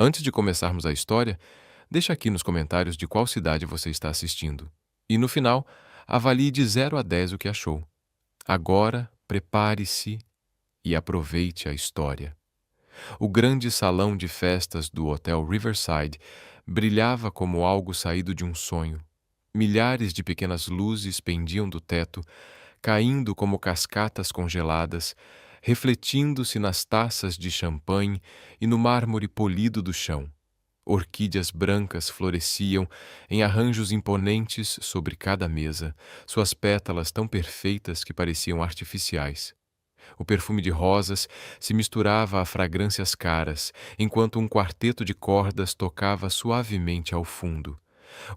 Antes de começarmos a história, deixa aqui nos comentários de qual cidade você está assistindo. E no final, avalie de 0 a 10 o que achou. Agora, prepare-se e aproveite a história. O grande salão de festas do Hotel Riverside brilhava como algo saído de um sonho. Milhares de pequenas luzes pendiam do teto, caindo como cascatas congeladas, refletindo-se nas taças de champanhe e no mármore polido do chão. Orquídeas brancas floresciam em arranjos imponentes sobre cada mesa, suas pétalas tão perfeitas que pareciam artificiais. O perfume de rosas se misturava a fragrâncias caras, enquanto um quarteto de cordas tocava suavemente ao fundo.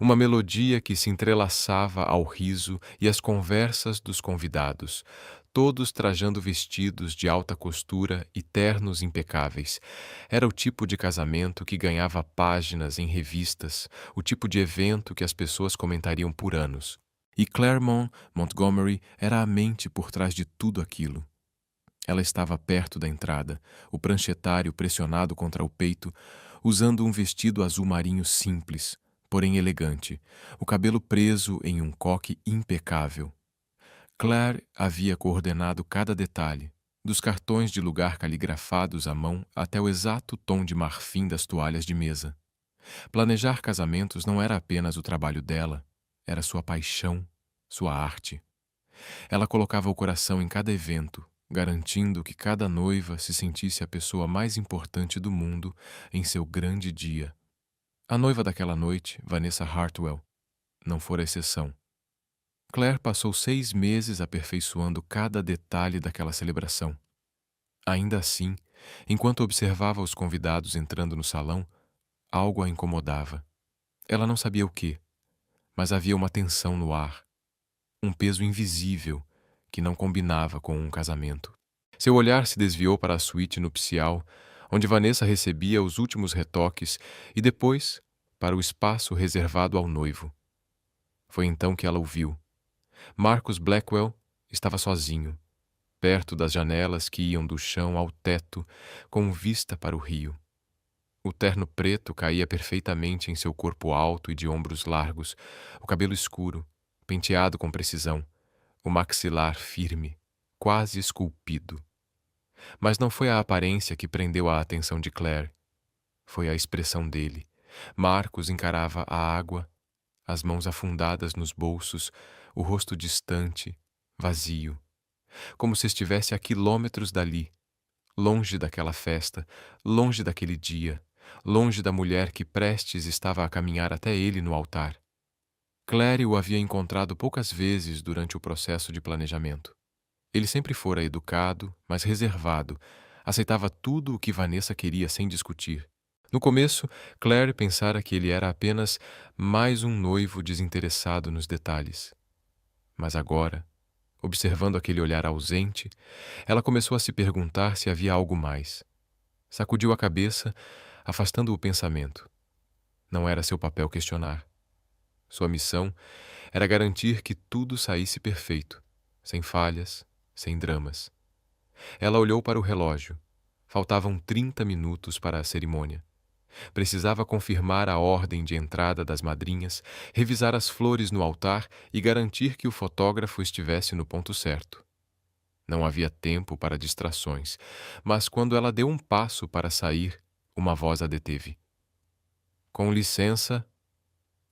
Uma melodia que se entrelaçava ao riso e às conversas dos convidados, todos trajando vestidos de alta costura e ternos impecáveis. Era o tipo de casamento que ganhava páginas em revistas, o tipo de evento que as pessoas comentariam por anos. E Claremont Montgomery era a mente por trás de tudo aquilo. Ela estava perto da entrada, o pranchetário pressionado contra o peito, usando um vestido azul marinho simples, porém elegante, o cabelo preso em um coque impecável. Claire havia coordenado cada detalhe, dos cartões de lugar caligrafados à mão até o exato tom de marfim das toalhas de mesa. Planejar casamentos não era apenas o trabalho dela, era sua paixão, sua arte. Ela colocava o coração em cada evento, garantindo que cada noiva se sentisse a pessoa mais importante do mundo em seu grande dia. A noiva daquela noite, Vanessa Hartwell, não fora exceção. Claire passou 6 meses aperfeiçoando cada detalhe daquela celebração. Ainda assim, enquanto observava os convidados entrando no salão, algo a incomodava. Ela não sabia o quê, mas havia uma tensão no ar, um peso invisível que não combinava com um casamento. Seu olhar se desviou para a suíte nupcial, onde Vanessa recebia os últimos retoques, e depois para o espaço reservado ao noivo. Foi então que ela o viu. Marcus Blackwell estava sozinho, perto das janelas que iam do chão ao teto, com vista para o rio. O terno preto caía perfeitamente em seu corpo alto e de ombros largos, o cabelo escuro, penteado com precisão, o maxilar firme, quase esculpido. Mas não foi a aparência que prendeu a atenção de Claire. Foi a expressão dele. Marcus encarava a água, as mãos afundadas nos bolsos, o rosto distante, vazio, como se estivesse a quilômetros dali, longe daquela festa, longe daquele dia, longe da mulher que prestes estava a caminhar até ele no altar. Claire o havia encontrado poucas vezes durante o processo de planejamento. Ele sempre fora educado, mas reservado, aceitava tudo o que Vanessa queria sem discutir. No começo, Claire pensara que ele era apenas mais um noivo desinteressado nos detalhes. Mas agora, observando aquele olhar ausente, ela começou a se perguntar se havia algo mais. Sacudiu a cabeça, afastando o pensamento. Não era seu papel questionar. Sua missão era garantir que tudo saísse perfeito, sem falhas, sem dramas. Ela olhou para o relógio. Faltavam 30 minutos para a cerimônia. Precisava confirmar a ordem de entrada das madrinhas, revisar as flores no altar e garantir que o fotógrafo estivesse no ponto certo. Não havia tempo para distrações, mas quando ela deu um passo para sair, uma voz a deteve. Com licença.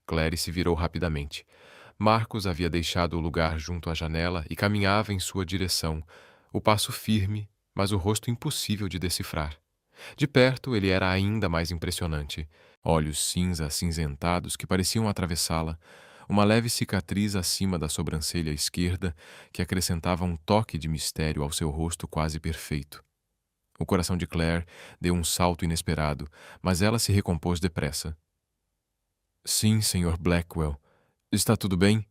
Claire se virou rapidamente. Marcus havia deixado o lugar junto à janela e caminhava em sua direção, o passo firme, mas o rosto impossível de decifrar. De perto, ele era ainda mais impressionante. Olhos cinza acinzentados que pareciam atravessá-la, uma leve cicatriz acima da sobrancelha esquerda que acrescentava um toque de mistério ao seu rosto quase perfeito. O coração de Claire deu um salto inesperado, mas ela se recompôs depressa. Sim, Sr. Blackwell. Está tudo bem?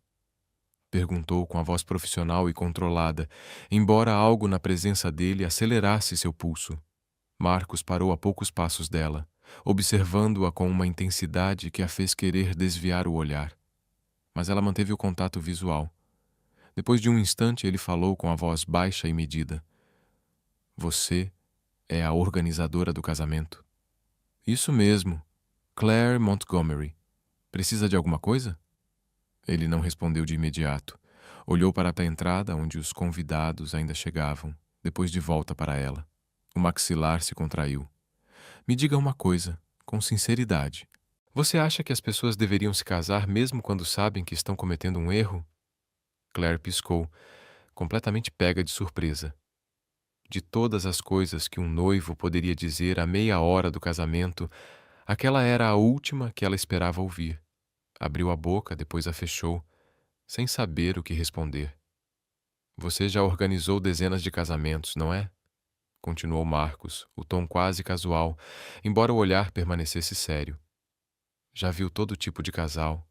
Perguntou com a voz profissional e controlada, embora algo na presença dele acelerasse seu pulso. Marcus parou a poucos passos dela, observando-a com uma intensidade que a fez querer desviar o olhar. Mas ela manteve o contato visual. Depois de um instante, ele falou com a voz baixa e medida. Você é a organizadora do casamento. Isso mesmo, Claire Montgomery. Precisa de alguma coisa? Ele não respondeu de imediato. Olhou para a entrada, onde os convidados ainda chegavam, depois de volta para ela. O maxilar se contraiu. Me diga uma coisa, com sinceridade. Você acha que as pessoas deveriam se casar mesmo quando sabem que estão cometendo um erro? Claire piscou, completamente pega de surpresa. De todas as coisas que um noivo poderia dizer à meia hora do casamento, aquela era a última que ela esperava ouvir. Abriu a boca, depois a fechou, sem saber o que responder. Você já organizou dezenas de casamentos, não é? Continuou Marcos, o tom quase casual, embora o olhar permanecesse sério. Já viu todo tipo de casal.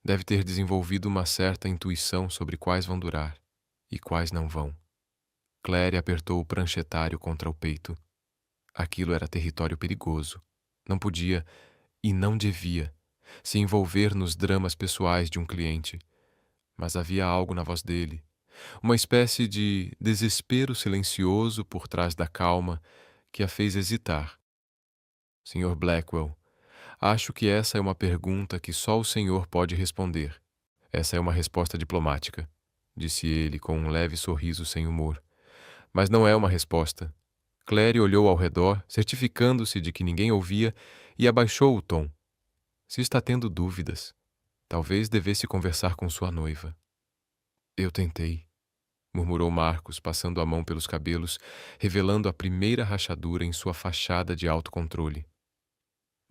Deve ter desenvolvido uma certa intuição sobre quais vão durar e quais não vão. Claire apertou o pranchetário contra o peito. Aquilo era território perigoso. Não podia, e não devia, se envolver nos dramas pessoais de um cliente. Mas havia algo na voz dele, uma espécie de desespero silencioso por trás da calma que a fez hesitar. Sr. Blackwell, acho que essa é uma pergunta que só o senhor pode responder. Essa é uma resposta diplomática, disse ele com um leve sorriso sem humor. Mas não é uma resposta. Claire olhou ao redor, certificando-se de que ninguém ouvia, e abaixou o tom. Se está tendo dúvidas, talvez devesse conversar com sua noiva. Eu tentei, murmurou Marcos, passando a mão pelos cabelos, revelando a primeira rachadura em sua fachada de autocontrole.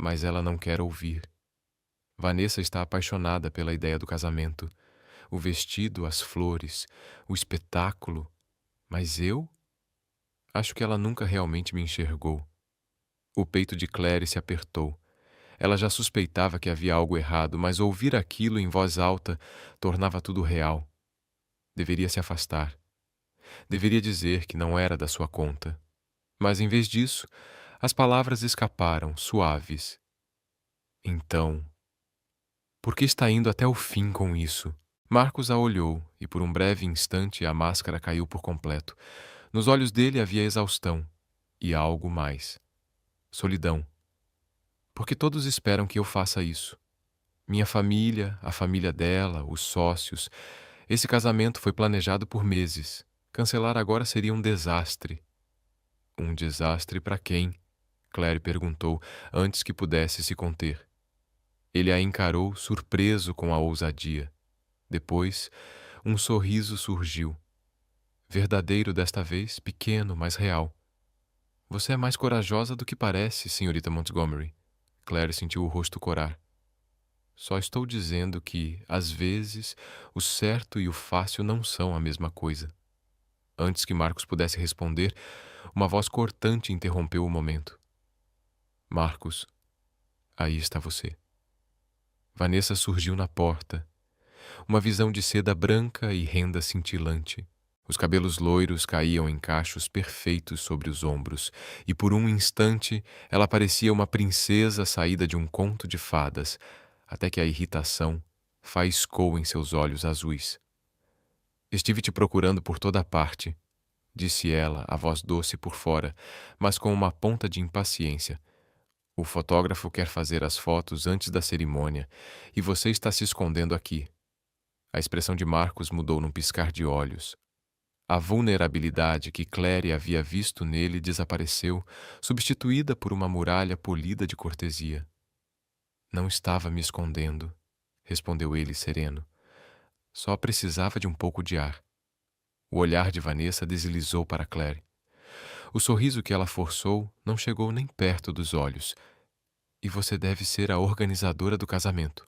Mas ela não quer ouvir. Vanessa está apaixonada pela ideia do casamento. O vestido, as flores, o espetáculo. Mas eu? Acho que ela nunca realmente me enxergou. O peito de Claire se apertou. Ela já suspeitava que havia algo errado, mas ouvir aquilo em voz alta tornava tudo real. Deveria se afastar. Deveria dizer que não era da sua conta. Mas, em vez disso, as palavras escaparam, suaves. Então, por que está indo até o fim com isso? Marcos a olhou, e por um breve instante a máscara caiu por completo. Nos olhos dele havia exaustão, e algo mais. Solidão. Porque todos esperam que eu faça isso. Minha família, a família dela, os sócios. Esse casamento foi planejado por meses. Cancelar agora seria um desastre. Um desastre para quem? Claire perguntou, antes que pudesse se conter. Ele a encarou, surpreso com a ousadia. Depois, um sorriso surgiu. Verdadeiro desta vez, pequeno, mas real. Você é mais corajosa do que parece, senhorita Montgomery. Claire sentiu o rosto corar. Só estou dizendo que, às vezes, o certo e o fácil não são a mesma coisa. Antes que Marcos pudesse responder, uma voz cortante interrompeu o momento. Marcos, aí está você. Vanessa surgiu na porta. Uma visão de seda branca e renda cintilante. Os cabelos loiros caíam em cachos perfeitos sobre os ombros, e por um instante ela parecia uma princesa saída de um conto de fadas, até que a irritação faiscou em seus olhos azuis. Estive te procurando por toda parte, disse ela, a voz doce por fora, mas com uma ponta de impaciência. O fotógrafo quer fazer as fotos antes da cerimônia, e você está se escondendo aqui. A expressão de Marcos mudou num piscar de olhos. A vulnerabilidade que Claire havia visto nele desapareceu, substituída por uma muralha polida de cortesia. Não estava me escondendo, respondeu ele sereno. Só precisava de um pouco de ar. O olhar de Vanessa deslizou para Claire. O sorriso que ela forçou não chegou nem perto dos olhos. E você deve ser a organizadora do casamento.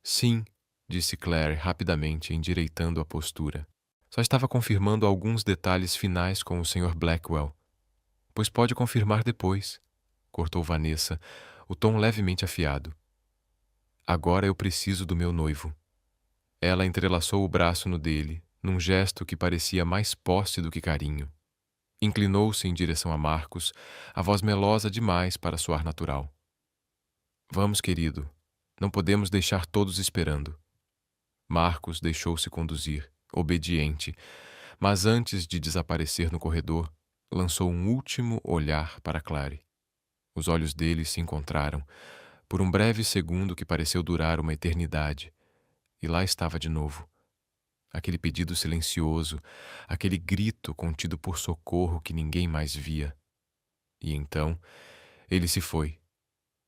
Sim, disse Claire rapidamente, endireitando a postura. Só estava confirmando alguns detalhes finais com o Sr. Blackwell. Pois pode confirmar depois, cortou Vanessa, o tom levemente afiado. Agora eu preciso do meu noivo. Ela entrelaçou o braço no dele, num gesto que parecia mais posse do que carinho. Inclinou-se em direção a Marcos, a voz melosa demais para soar natural. Vamos, querido. Não podemos deixar todos esperando. Marcos deixou-se conduzir, obediente, mas antes de desaparecer no corredor, lançou um último olhar para Claire. Os olhos dele se encontraram, por um breve segundo que pareceu durar uma eternidade, e lá estava de novo. Aquele pedido silencioso, aquele grito contido por socorro que ninguém mais via. E então, ele se foi.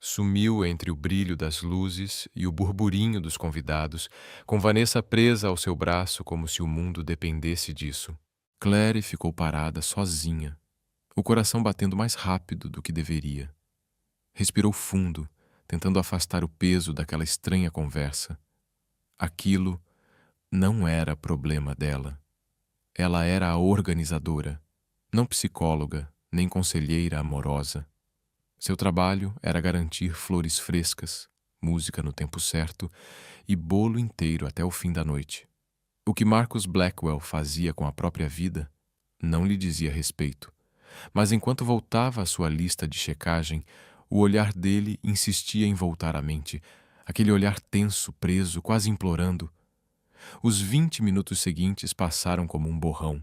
Sumiu entre o brilho das luzes e o burburinho dos convidados, com Vanessa presa ao seu braço como se o mundo dependesse disso. Claire ficou parada sozinha, o coração batendo mais rápido do que deveria. Respirou fundo, tentando afastar o peso daquela estranha conversa. Aquilo não era problema dela. Ela era a organizadora, não psicóloga nem conselheira amorosa. Seu trabalho era garantir flores frescas, música no tempo certo e bolo inteiro até o fim da noite. O que Marcus Blackwell fazia com a própria vida não lhe dizia respeito, mas enquanto voltava à sua lista de checagem, o olhar dele insistia em voltar à mente, aquele olhar tenso, preso, quase implorando. Os 20 minutos seguintes passaram como um borrão.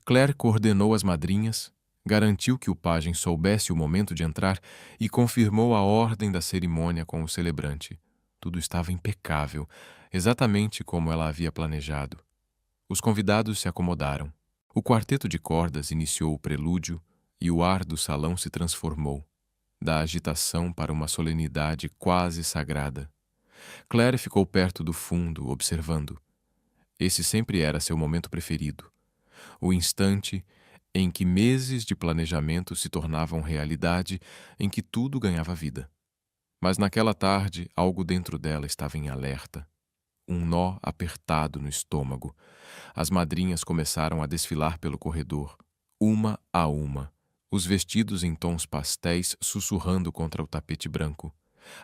Claire coordenou as madrinhas, garantiu que o pajem soubesse o momento de entrar e confirmou a ordem da cerimônia com o celebrante. Tudo estava impecável, exatamente como ela havia planejado. Os convidados se acomodaram. O quarteto de cordas iniciou o prelúdio e o ar do salão se transformou, da agitação para uma solenidade quase sagrada. Claire ficou perto do fundo, observando. Esse sempre era seu momento preferido. O instante em que meses de planejamento se tornavam realidade, em que tudo ganhava vida. Mas naquela tarde, algo dentro dela estava em alerta. Um nó apertado no estômago. As madrinhas começaram a desfilar pelo corredor, uma a uma, os vestidos em tons pastéis sussurrando contra o tapete branco.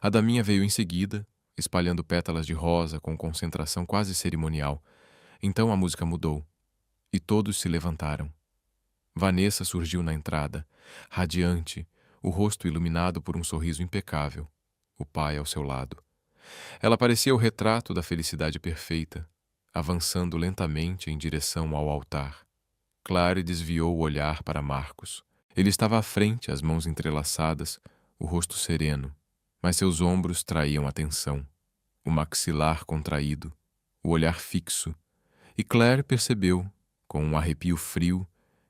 A daminha veio em seguida, espalhando pétalas de rosa com concentração quase cerimonial. Então a música mudou, e todos se levantaram. Vanessa surgiu na entrada, radiante, o rosto iluminado por um sorriso impecável, o pai ao seu lado. Ela parecia o retrato da felicidade perfeita, avançando lentamente em direção ao altar. Claire desviou o olhar para Marcos. Ele estava à frente, as mãos entrelaçadas, o rosto sereno, mas seus ombros traíam atenção, o maxilar contraído, o olhar fixo, e Claire percebeu, com um arrepio frio,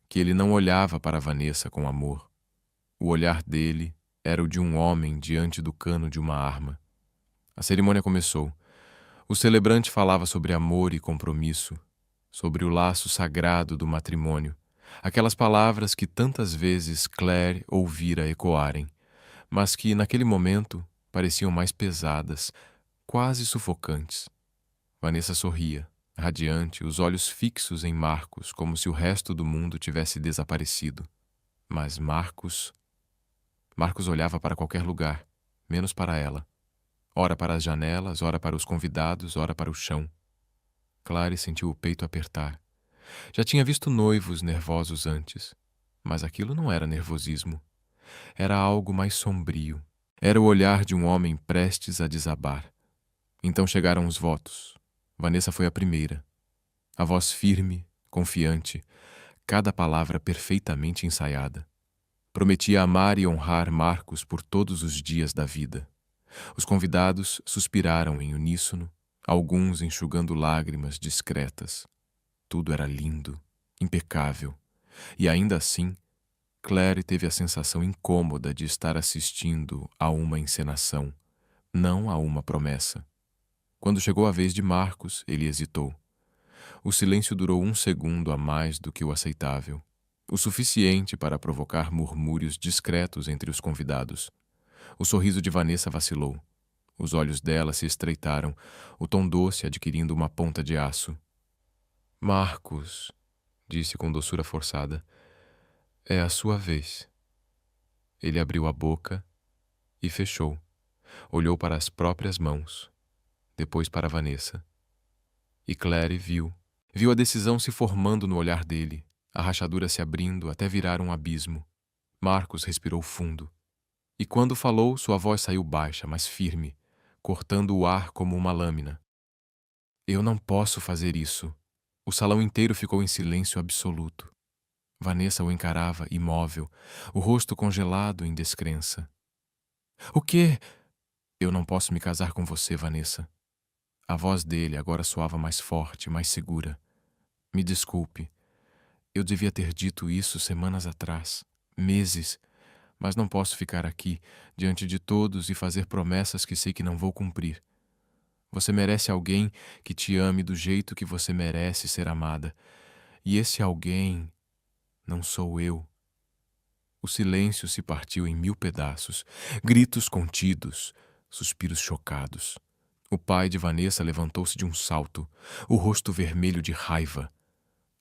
que ele não olhava para Vanessa com amor. O olhar dele era o de um homem diante do cano de uma arma. A cerimônia começou. O celebrante falava sobre amor e compromisso, sobre o laço sagrado do matrimônio, aquelas palavras que tantas vezes Claire ouvira ecoarem, mas que, naquele momento, pareciam mais pesadas, quase sufocantes. Vanessa sorria, radiante, os olhos fixos em Marcos, como se o resto do mundo tivesse desaparecido. Mas Marcos olhava para qualquer lugar, menos para ela. Ora para as janelas, ora para os convidados, ora para o chão. Claire sentiu o peito apertar. Já tinha visto noivos nervosos antes, mas aquilo não era nervosismo. Era algo mais sombrio. Era o olhar de um homem prestes a desabar. Então chegaram os votos. Vanessa foi a primeira. A voz firme, confiante, cada palavra perfeitamente ensaiada. Prometia amar e honrar Marcos por todos os dias da vida. Os convidados suspiraram em uníssono, alguns enxugando lágrimas discretas. Tudo era lindo, impecável, e ainda assim, Claire teve a sensação incômoda de estar assistindo a uma encenação, não a uma promessa. Quando chegou a vez de Marcos, ele hesitou. O silêncio durou 1 segundo a mais do que o aceitável, o suficiente para provocar murmúrios discretos entre os convidados. O sorriso de Vanessa vacilou. Os olhos dela se estreitaram, o tom doce adquirindo uma ponta de aço. Marcos, disse com doçura forçada, é a sua vez. Ele abriu a boca e fechou. Olhou para as próprias mãos, depois para Vanessa. E Claire viu a decisão se formando no olhar dele, a rachadura se abrindo até virar um abismo. Marcos respirou fundo. E quando falou, sua voz saiu baixa, mas firme, cortando o ar como uma lâmina. Eu não posso fazer isso. O salão inteiro ficou em silêncio absoluto. Vanessa o encarava imóvel, o rosto congelado em descrença. O quê? Eu não posso me casar com você, Vanessa. A voz dele agora soava mais forte, mais segura. Me desculpe. Eu devia ter dito isso semanas atrás, meses, mas não posso ficar aqui, diante de todos e fazer promessas que sei que não vou cumprir. Você merece alguém que te ame do jeito que você merece ser amada. E esse alguém não sou eu. O silêncio se partiu em 1000 pedaços, gritos contidos, suspiros chocados. O pai de Vanessa levantou-se de um salto, o rosto vermelho de raiva.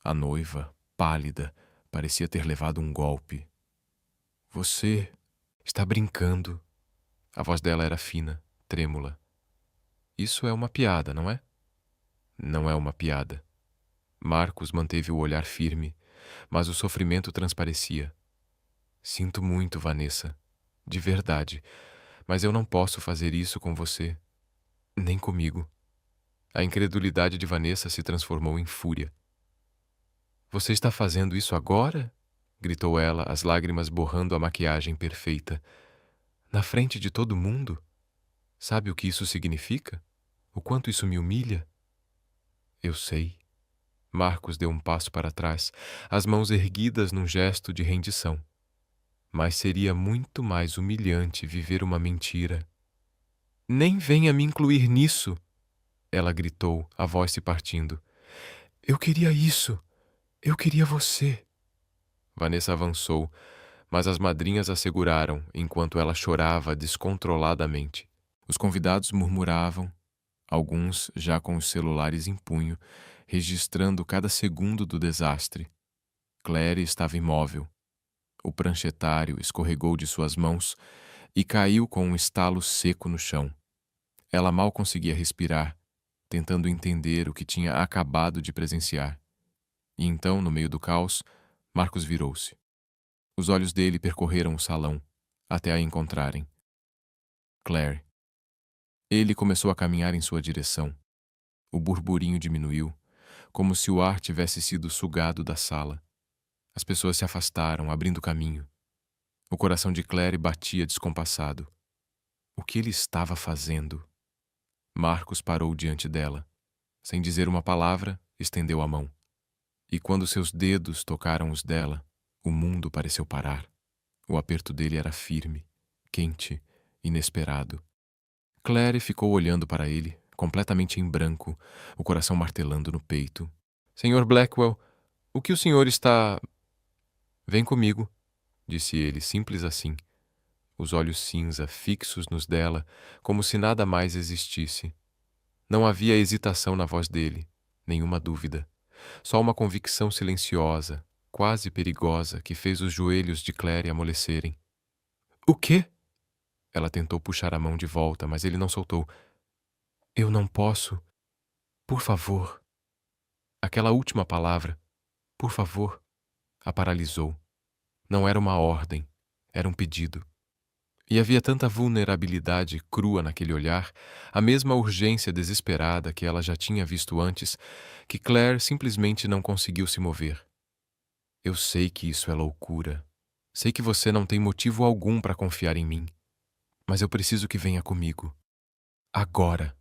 A noiva, pálida, parecia ter levado um golpe. Você está brincando. A voz dela era fina, trêmula. Isso é uma piada, não é? Não é uma piada. Marcos manteve o olhar firme, mas o sofrimento transparecia. Sinto muito, Vanessa. De verdade. Mas eu não posso fazer isso com você. Nem comigo. A incredulidade de Vanessa se transformou em fúria. Você está fazendo isso agora? Gritou ela, as lágrimas borrando a maquiagem perfeita. Na frente de todo mundo? Sabe o que isso significa? O quanto isso me humilha? Eu sei. Marcos deu um passo para trás, as mãos erguidas num gesto de rendição. Mas seria muito mais humilhante viver uma mentira. Nem venha me incluir nisso! Ela gritou, a voz se partindo. Eu queria isso! Eu queria você! Vanessa avançou, mas as madrinhas a seguraram enquanto ela chorava descontroladamente. Os convidados murmuravam, alguns já com os celulares em punho, registrando cada segundo do desastre. Claire estava imóvel. O pranchetário escorregou de suas mãos e caiu com um estalo seco no chão. Ela mal conseguia respirar, tentando entender o que tinha acabado de presenciar. E então, no meio do caos, Marcos virou-se. Os olhos dele percorreram o salão, até a encontrarem. Claire. Ele começou a caminhar em sua direção. O burburinho diminuiu, como se o ar tivesse sido sugado da sala. As pessoas se afastaram, abrindo caminho. O coração de Claire batia descompassado. O que ele estava fazendo? Marcos parou diante dela. Sem dizer uma palavra, estendeu a mão. E quando seus dedos tocaram os dela, o mundo pareceu parar. O aperto dele era firme, quente, inesperado. Claire ficou olhando para ele, completamente em branco, o coração martelando no peito. Senhor Blackwell, o que o senhor está... Vem comigo, disse ele, simples assim. Os olhos cinza fixos nos dela, como se nada mais existisse. Não havia hesitação na voz dele, nenhuma dúvida. Só uma convicção silenciosa, quase perigosa, que fez os joelhos de Claire amolecerem. O quê? Ela tentou puxar a mão de volta, mas ele não soltou. Eu não posso. Por favor. Aquela última palavra, por favor, a paralisou. Não era uma ordem, era um pedido. E havia tanta vulnerabilidade crua naquele olhar, a mesma urgência desesperada que ela já tinha visto antes, que Claire simplesmente não conseguiu se mover. Eu sei que isso é loucura. Sei que você não tem motivo algum para confiar em mim. Mas eu preciso que venha comigo. Agora.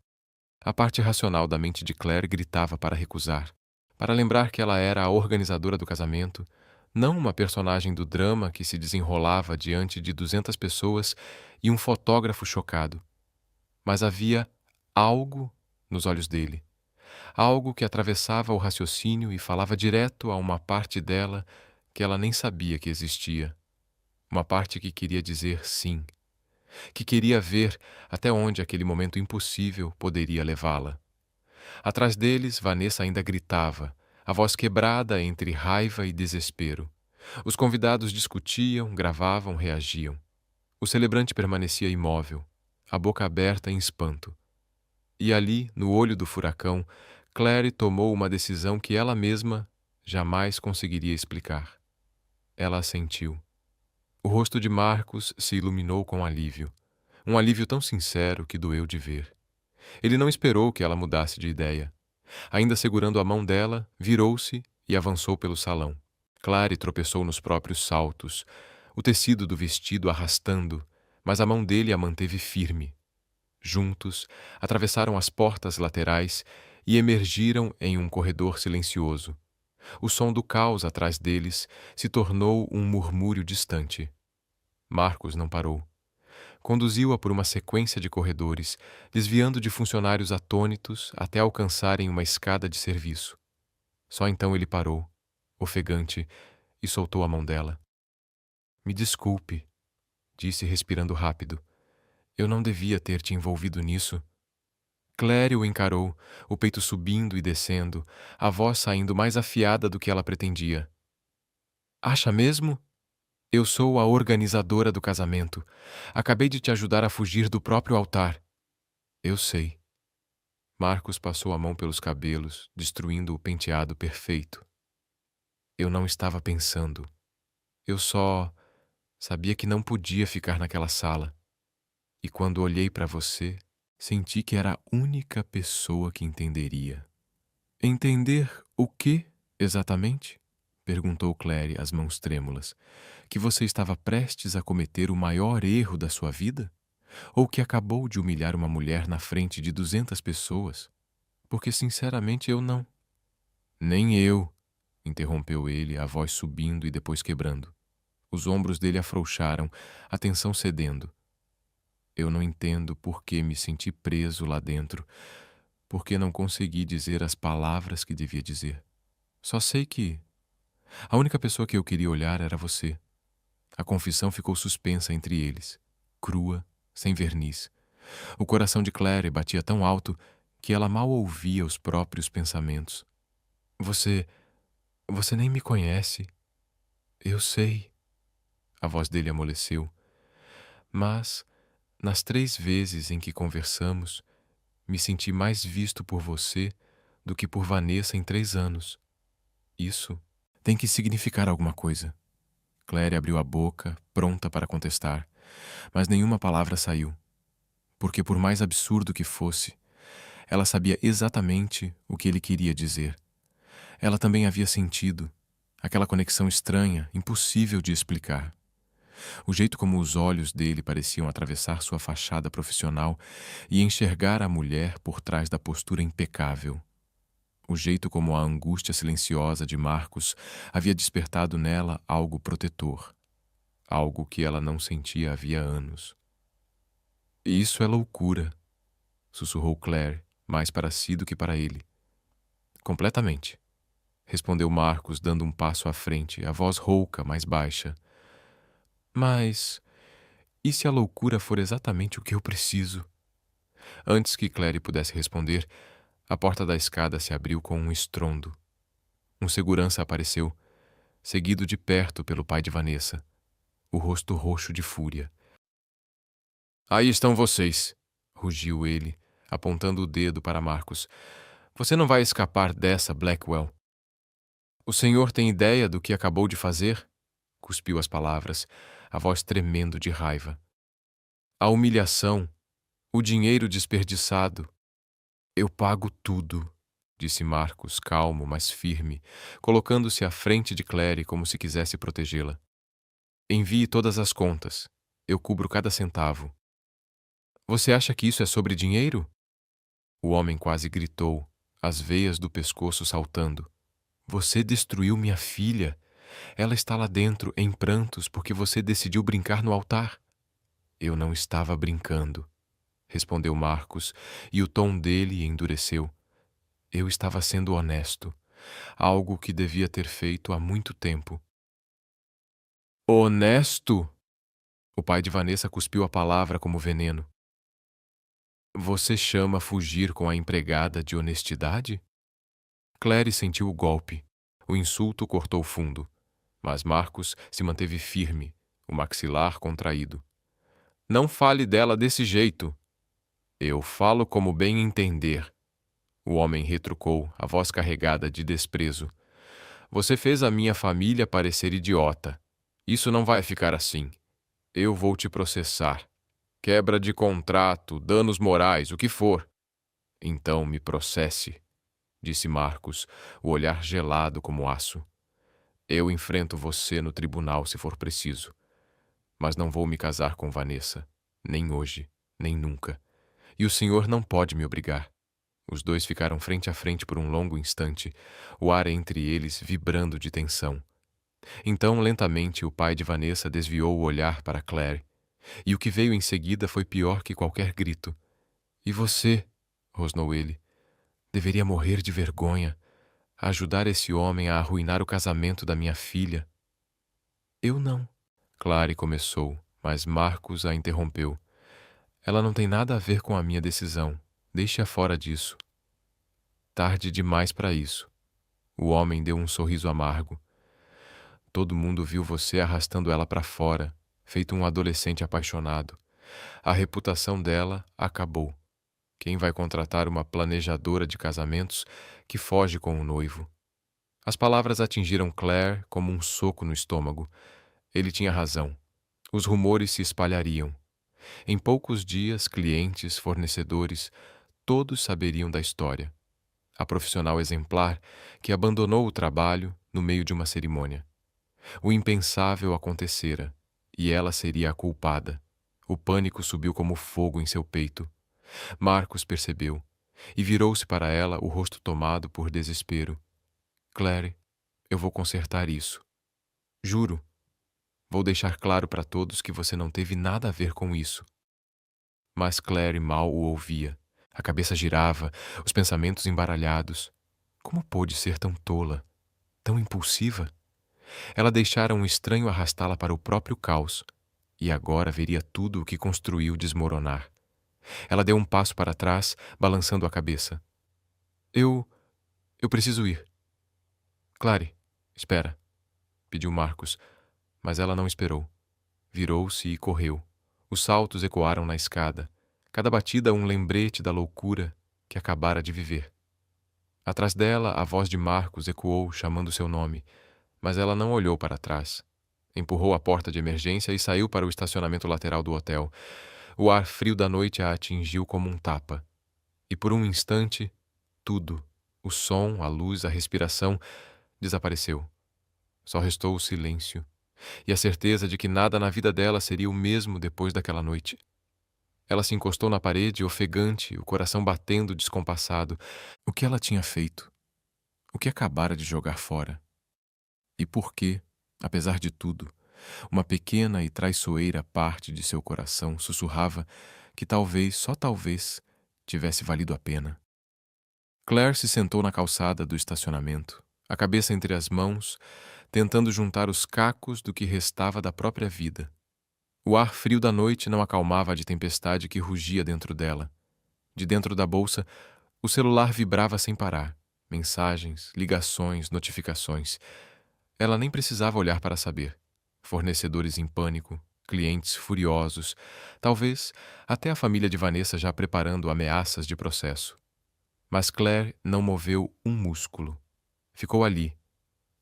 A parte racional da mente de Claire gritava para recusar, para lembrar que ela era a organizadora do casamento, não uma personagem do drama que se desenrolava diante de 200 pessoas e um fotógrafo chocado. Mas havia algo nos olhos dele. Algo que atravessava o raciocínio e falava direto a uma parte dela que ela nem sabia que existia. Uma parte que queria dizer sim, que queria ver até onde aquele momento impossível poderia levá-la. Atrás deles, Vanessa ainda gritava, a voz quebrada entre raiva e desespero. Os convidados discutiam, gravavam, reagiam. O celebrante permanecia imóvel, a boca aberta em espanto. E ali, no olho do furacão, Claire tomou uma decisão que ela mesma jamais conseguiria explicar. Ela assentiu. O rosto de Marcos se iluminou com alívio. Um alívio tão sincero que doeu de ver. Ele não esperou que ela mudasse de ideia. Ainda segurando a mão dela, virou-se e avançou pelo salão. Clary tropeçou nos próprios saltos, o tecido do vestido arrastando, mas a mão dele a manteve firme. Juntos, atravessaram as portas laterais e emergiram em um corredor silencioso. O som do caos atrás deles se tornou um murmúrio distante. Marcos não parou. Conduziu-a por uma sequência de corredores, desviando de funcionários atônitos até alcançarem uma escada de serviço. Só então ele parou, ofegante, e soltou a mão dela. Me desculpe, disse respirando rápido. Eu não devia ter te envolvido nisso. Clary o encarou, o peito subindo e descendo, a voz saindo mais afiada do que ela pretendia. Acha mesmo? Eu sou a organizadora do casamento. Acabei de te ajudar a fugir do próprio altar. Eu sei. Marcos passou a mão pelos cabelos, destruindo o penteado perfeito. Eu não estava pensando. Eu só sabia que não podia ficar naquela sala. E quando olhei para você, senti que era a única pessoa que entenderia. Entender o que, exatamente? Perguntou Clary, as mãos trêmulas. Que você estava prestes a cometer o maior erro da sua vida? Ou que acabou de humilhar uma mulher na frente de 200 pessoas? Porque, sinceramente, eu não. Nem eu, interrompeu ele, a voz subindo e depois quebrando. Os ombros dele afrouxaram, a tensão cedendo. Eu não entendo por que me senti preso lá dentro, por que não consegui dizer as palavras que devia dizer. Só sei que a única pessoa que eu queria olhar era você. A confissão ficou suspensa entre eles, crua, sem verniz. O coração de Clary batia tão alto que ela mal ouvia os próprios pensamentos. Você nem me conhece. Eu sei. A voz dele amoleceu. Mas, nas 3 vezes em que conversamos, me senti mais visto por você do que por Vanessa em 3 anos. Isso tem que significar alguma coisa. Clary abriu a boca, pronta para contestar, mas nenhuma palavra saiu. Porque, por mais absurdo que fosse, ela sabia exatamente o que ele queria dizer. Ela também havia sentido aquela conexão estranha, impossível de explicar. O jeito como os olhos dele pareciam atravessar sua fachada profissional e enxergar a mulher por trás da postura impecável. O jeito como a angústia silenciosa de Marcos havia despertado nela algo protetor, algo que ela não sentia havia anos. Isso é loucura, sussurrou Clary, mais para si do que para ele. Completamente, respondeu Marcos, dando um passo à frente, a voz rouca, mais baixa. Mas e se a loucura for exatamente o que eu preciso? Antes que Clary pudesse responder, a porta da escada se abriu com um estrondo. Um segurança apareceu, seguido de perto pelo pai de Vanessa, o rosto roxo de fúria. Aí estão vocês, rugiu ele, apontando o dedo para Marcos. Você não vai escapar dessa, Blackwell. O senhor tem ideia do que acabou de fazer? Cuspiu as palavras, a voz tremendo de raiva. A humilhação, o dinheiro desperdiçado. Eu pago tudo, disse Marcos, calmo, mas firme, colocando-se à frente de Clary como se quisesse protegê-la. Envie todas as contas. Eu cubro cada centavo. Você acha que isso é sobre dinheiro? O homem quase gritou, as veias do pescoço saltando. Você destruiu minha filha. Ela está lá dentro, em prantos, porque você decidiu brincar no altar. Eu não estava brincando, respondeu Marcos, e o tom dele endureceu. Eu estava sendo honesto, algo que devia ter feito há muito tempo. Honesto? O pai de Vanessa cuspiu a palavra como veneno. Você chama fugir com a empregada de honestidade? Clary sentiu o golpe. O insulto cortou fundo. Mas Marcos se manteve firme, o maxilar contraído. Não fale dela desse jeito. Eu falo como bem entender. O homem retrucou, a voz carregada de desprezo. Você fez a minha família parecer idiota. Isso não vai ficar assim. Eu vou te processar. Quebra de contrato, danos morais, o que for. Então me processe, disse Marcos, o olhar gelado como aço. Eu enfrento você no tribunal se for preciso, mas não vou me casar com Vanessa, nem hoje, nem nunca. E o senhor não pode me obrigar. Os dois ficaram frente a frente por um longo instante, o ar entre eles vibrando de tensão. Então, lentamente, o pai de Vanessa desviou o olhar para Claire, e o que veio em seguida foi pior que qualquer grito. E você, rosnou ele, deveria morrer de vergonha, ajudar esse homem a arruinar o casamento da minha filha. Eu não. Clary começou, mas Marcos a interrompeu. Ela não tem nada a ver com a minha decisão. Deixe-a fora disso. Tarde demais para isso. O homem deu um sorriso amargo. Todo mundo viu você arrastando ela para fora, feito um adolescente apaixonado. A reputação dela acabou. Quem vai contratar uma planejadora de casamentos que foge com o noivo? As palavras atingiram Claire como um soco no estômago. Ele tinha razão. Os rumores se espalhariam. Em poucos dias, clientes, fornecedores, todos saberiam da história. A profissional exemplar que abandonou o trabalho no meio de uma cerimônia. O impensável acontecera, e ela seria a culpada. O pânico subiu como fogo em seu peito. Marcos percebeu, e virou-se para ela, o rosto tomado por desespero. Clary, eu vou consertar isso. Juro. Vou deixar claro para todos que você não teve nada a ver com isso. Mas Clary mal o ouvia. A cabeça girava, os pensamentos embaralhados. Como pôde ser tão tola, tão impulsiva? Ela deixara um estranho arrastá-la para o próprio caos, e agora veria tudo o que construiu desmoronar. Ela deu um passo para trás, balançando a cabeça. Eu preciso ir. Clary, espera, pediu Marcos, mas ela não esperou. Virou-se e correu. Os saltos ecoaram na escada. Cada batida um lembrete da loucura que acabara de viver. Atrás dela, a voz de Marcos ecoou, chamando seu nome, mas ela não olhou para trás. Empurrou a porta de emergência e saiu para o estacionamento lateral do hotel. O ar frio da noite a atingiu como um tapa. E por um instante, tudo, o som, a luz, a respiração, desapareceu. Só restou o silêncio e a certeza de que nada na vida dela seria o mesmo depois daquela noite. Ela se encostou na parede, ofegante, o coração batendo descompassado. O que ela tinha feito? O que acabara de jogar fora? E por que, apesar de tudo, uma pequena e traiçoeira parte de seu coração sussurrava que talvez, só talvez, tivesse valido a pena? Claire se sentou na calçada do estacionamento, a cabeça entre as mãos, tentando juntar os cacos do que restava da própria vida. O ar frio da noite não acalmava a de tempestade que rugia dentro dela. De dentro da bolsa, o celular vibrava sem parar. Mensagens, ligações, notificações. Ela nem precisava olhar para saber. Fornecedores em pânico, clientes furiosos, talvez até a família de Vanessa já preparando ameaças de processo. Mas Claire não moveu um músculo. Ficou ali,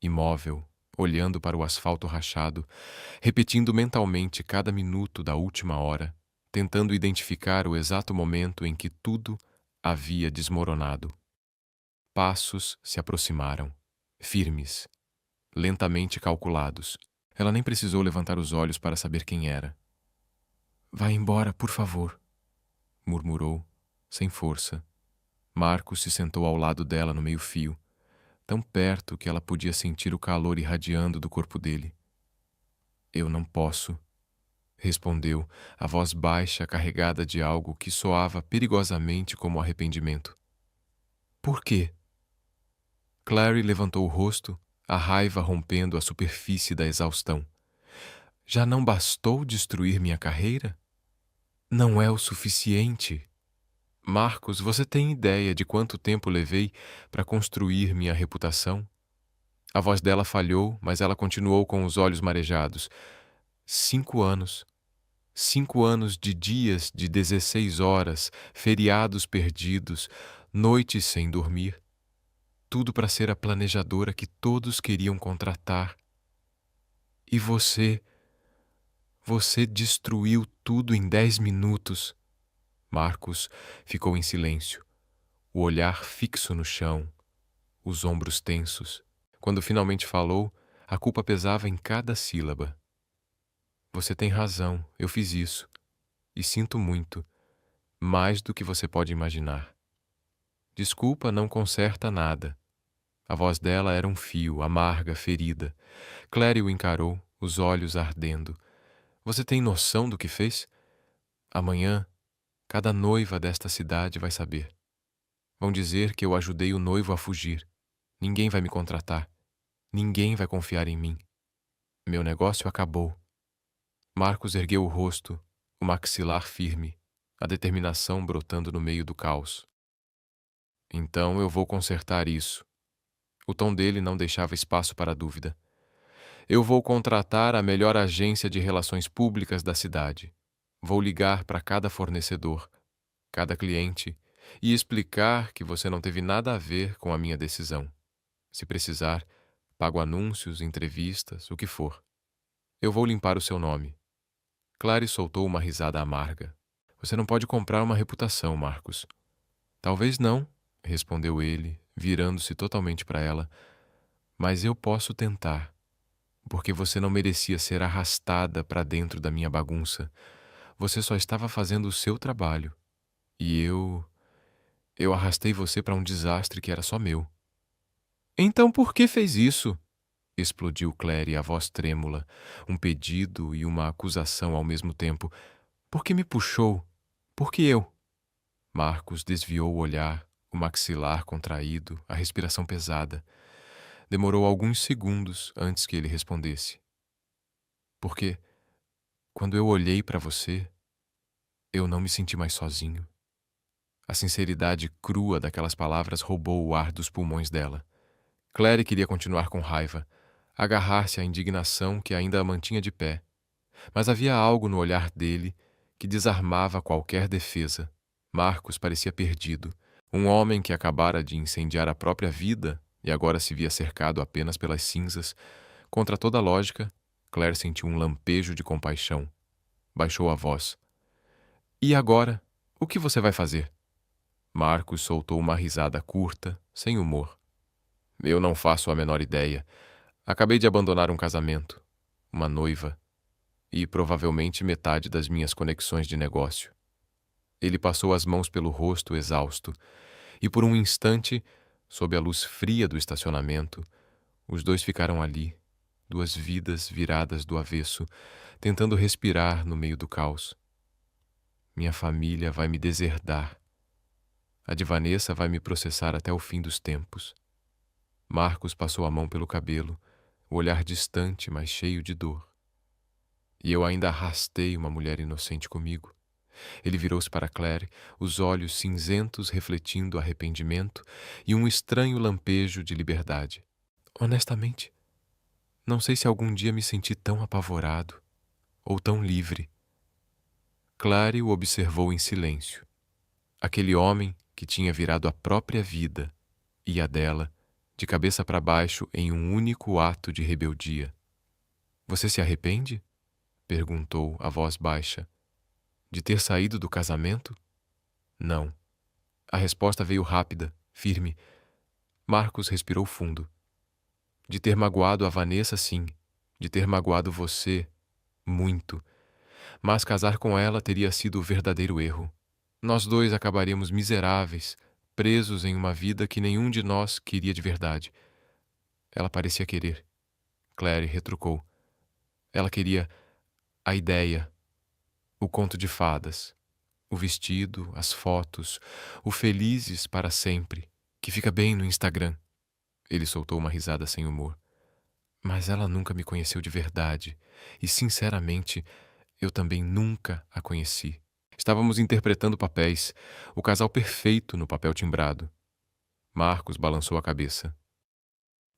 imóvel, olhando para o asfalto rachado, repetindo mentalmente cada minuto da última hora, tentando identificar o exato momento em que tudo havia desmoronado. Passos se aproximaram, firmes, lentamente calculados. Ela nem precisou levantar os olhos para saber quem era. Vá embora, por favor, murmurou, sem força. Marcos se sentou ao lado dela no meio-fio, tão perto que ela podia sentir o calor irradiando do corpo dele. Eu não posso, respondeu, a voz baixa carregada de algo que soava perigosamente como arrependimento. Por quê? Clary levantou o rosto, a raiva rompendo a superfície da exaustão. Já não bastou destruir minha carreira? Não é o suficiente. Marcos, você tem ideia de quanto tempo levei para construir minha reputação? A voz dela falhou, mas ela continuou com os olhos marejados. 5 anos. 5 anos de dias de 16 horas, feriados perdidos, noites sem dormir. Tudo para ser a planejadora que todos queriam contratar. E você destruiu tudo em 10 minutos. Marcos ficou em silêncio, o olhar fixo no chão, os ombros tensos. Quando finalmente falou, A culpa pesava em cada sílaba. Você tem razão, eu fiz isso. E sinto muito, mais do que você pode imaginar. Desculpa não conserta nada. A voz dela era um fio, amarga, ferida. Clary o encarou, os olhos ardendo. Você tem noção do que fez? Amanhã, cada noiva desta cidade vai saber. Vão dizer que eu ajudei o noivo a fugir. Ninguém vai me contratar. Ninguém vai confiar em mim. Meu negócio acabou. Marcos ergueu o rosto, o maxilar firme, a determinação brotando no meio do caos. Então eu vou consertar isso. O tom dele não deixava espaço para dúvida. Eu vou contratar a melhor agência de relações públicas da cidade. Vou ligar para cada fornecedor, cada cliente, e explicar que você não teve nada a ver com a minha decisão. Se precisar, pago anúncios, entrevistas, o que for. Eu vou limpar o seu nome. Clary soltou uma risada amarga. Você não pode comprar uma reputação, Marcos. Talvez não, respondeu ele, virando-se totalmente para ela. Mas eu posso tentar, porque você não merecia ser arrastada para dentro da minha bagunça. Você só estava fazendo o seu trabalho. E eu arrastei você para um desastre que era só meu. Então por que fez isso? Explodiu Clary, a voz trêmula, um pedido e uma acusação ao mesmo tempo. Por que me puxou? Por que eu? Marcos desviou o olhar, o maxilar contraído, a respiração pesada. Demorou alguns segundos antes que ele respondesse. Porque, quando eu olhei para você, eu não me senti mais sozinho. A sinceridade crua daquelas palavras roubou o ar dos pulmões dela. Clary queria continuar com raiva, agarrar-se à indignação que ainda a mantinha de pé. Mas havia algo no olhar dele que desarmava qualquer defesa. Marcos parecia perdido. Um homem que acabara de incendiar a própria vida e agora se via cercado apenas pelas cinzas. Contra toda lógica, Claire sentiu um lampejo de compaixão. Baixou a voz. E agora? O que você vai fazer? Marcos soltou uma risada curta, sem humor. Eu não faço a menor ideia. Acabei de abandonar um casamento, uma noiva, e provavelmente metade das minhas conexões de negócio. Ele passou as mãos pelo rosto exausto, e por um instante, sob a luz fria do estacionamento, os dois ficaram ali, duas vidas viradas do avesso, tentando respirar no meio do caos. Minha família vai me deserdar. A de Vanessa vai me processar até o fim dos tempos. Marcos passou a mão pelo cabelo, o olhar distante, mas cheio de dor. E eu ainda arrastei uma mulher inocente comigo. Ele virou-se para Claire, os olhos cinzentos refletindo arrependimento e um estranho lampejo de liberdade. Honestamente, não sei se algum dia me senti tão apavorado ou tão livre. Clary o observou em silêncio. Aquele homem que tinha virado a própria vida e a dela, de cabeça para baixo em um único ato de rebeldia. Você se arrepende? Perguntou a voz baixa. De ter saído do casamento? Não. A resposta veio rápida, firme. Marcos respirou fundo. De ter magoado a Vanessa, sim. De ter magoado você, muito. Mas casar com ela teria sido o verdadeiro erro. Nós dois acabaríamos miseráveis, presos em uma vida que nenhum de nós queria de verdade. Ela parecia querer. Clary retrucou. Ela queria a ideia, o conto de fadas, o vestido, as fotos, o felizes para sempre, que fica bem no Instagram. Ele soltou uma risada sem humor. Mas ela nunca me conheceu de verdade, e, sinceramente, eu também nunca a conheci. Estávamos interpretando papéis, o casal perfeito no papel timbrado. Marcos balançou a cabeça.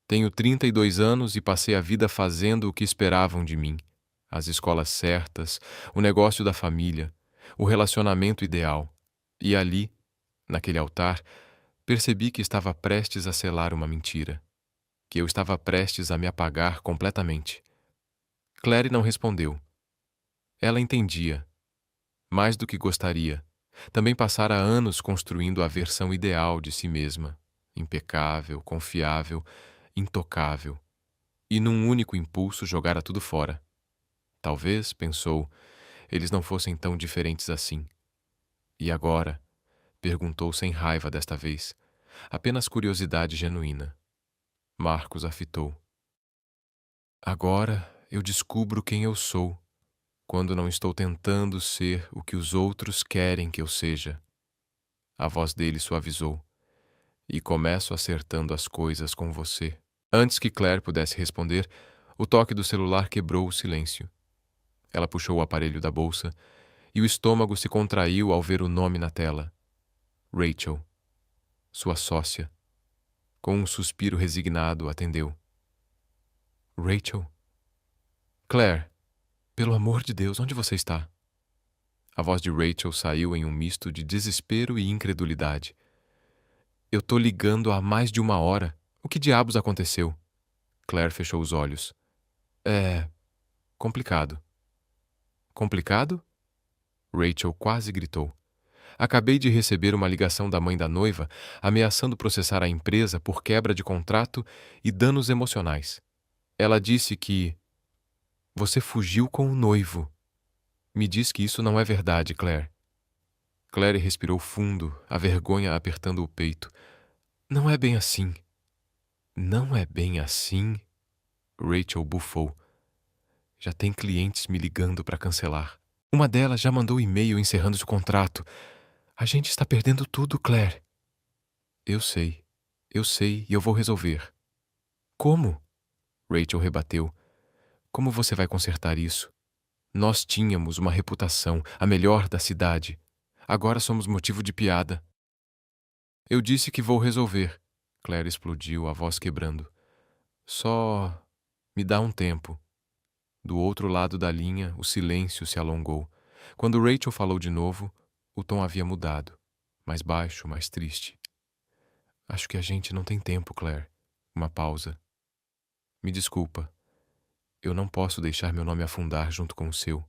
Tenho 32 anos e passei a vida fazendo o que esperavam de mim. As escolas certas, o negócio da família, o relacionamento ideal. E ali, naquele altar, percebi que estava prestes a selar uma mentira. Que eu estava prestes a me apagar completamente. Clary não respondeu. Ela entendia. Mais do que gostaria. Também passara anos construindo a versão ideal de si mesma. Impecável, confiável, intocável. e num único impulso jogara tudo fora. Talvez, pensou, eles não fossem tão diferentes assim. E agora? Perguntou sem raiva desta vez, apenas curiosidade genuína. Marcos a fitou. Agora eu descubro quem eu sou, quando não estou tentando ser o que os outros querem que eu seja. A voz dele suavizou. E começo acertando as coisas com você. Antes que Claire pudesse responder, o toque do celular quebrou o silêncio. Ela puxou o aparelho da bolsa e o estômago se contraiu ao ver o nome na tela. Rachel, sua sócia. Com um suspiro resignado, atendeu. Rachel? Claire, pelo amor de Deus, onde você está? A voz de Rachel saiu em um misto de desespero e incredulidade. Eu tô ligando há mais de 1 hora. O que diabos aconteceu? Claire fechou os olhos. É complicado. Complicado? Rachel quase gritou. Acabei de receber uma ligação da mãe da noiva ameaçando processar a empresa por quebra de contrato e danos emocionais. Ela disse que você fugiu com o noivo. Me diz que isso não é verdade, Claire. Claire respirou fundo, a vergonha apertando o peito. Não é bem assim. Não é bem assim? Rachel bufou. Já tem clientes me ligando para cancelar. Uma delas já mandou e-mail encerrando o contrato. A gente está perdendo tudo, Claire. Eu sei e eu vou resolver. Como? Rachel rebateu. Como você vai consertar isso? Nós tínhamos uma reputação, a melhor da cidade. Agora somos motivo de piada. Eu disse que vou resolver. Claire explodiu, a voz quebrando. Só me dá um tempo. Do outro lado da linha, o silêncio se alongou. Quando Rachel falou de novo, o tom havia mudado. Mais baixo, mais triste. Acho que a gente não tem tempo, Claire. Uma pausa. Me desculpa. Eu não posso deixar meu nome afundar junto com o seu.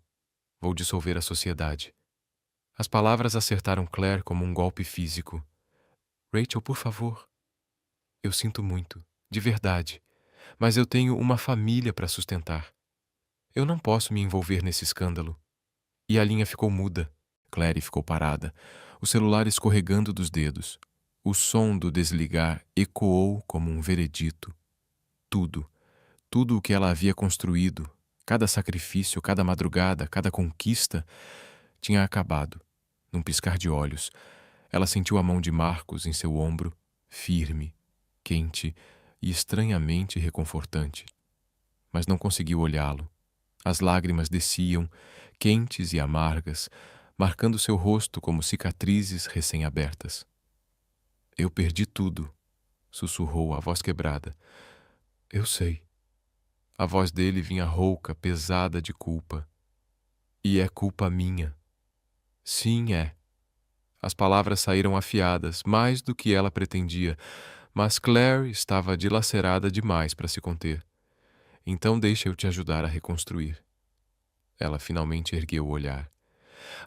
Vou dissolver a sociedade. As palavras acertaram Claire como um golpe físico. Rachel, por favor. Eu sinto muito, de verdade. Mas eu tenho uma família para sustentar. Eu não posso me envolver nesse escândalo. E a linha ficou muda. Claire ficou parada, o celular escorregando dos dedos. O som do desligar ecoou como um veredito. Tudo o que ela havia construído, cada sacrifício, cada madrugada, cada conquista, tinha acabado. Num piscar de olhos, ela sentiu a mão de Marcos em seu ombro, firme, quente e estranhamente reconfortante. Mas não conseguiu olhá-lo. As lágrimas desciam, quentes e amargas, marcando seu rosto como cicatrizes recém-abertas. Eu perdi tudo, sussurrou a voz quebrada. Eu sei. A voz dele vinha rouca, pesada de culpa. E é culpa minha. Sim, é. As palavras saíram afiadas, mais do que ela pretendia, mas Claire estava dilacerada demais para se conter. Então deixa eu te ajudar a reconstruir. Ela finalmente ergueu o olhar.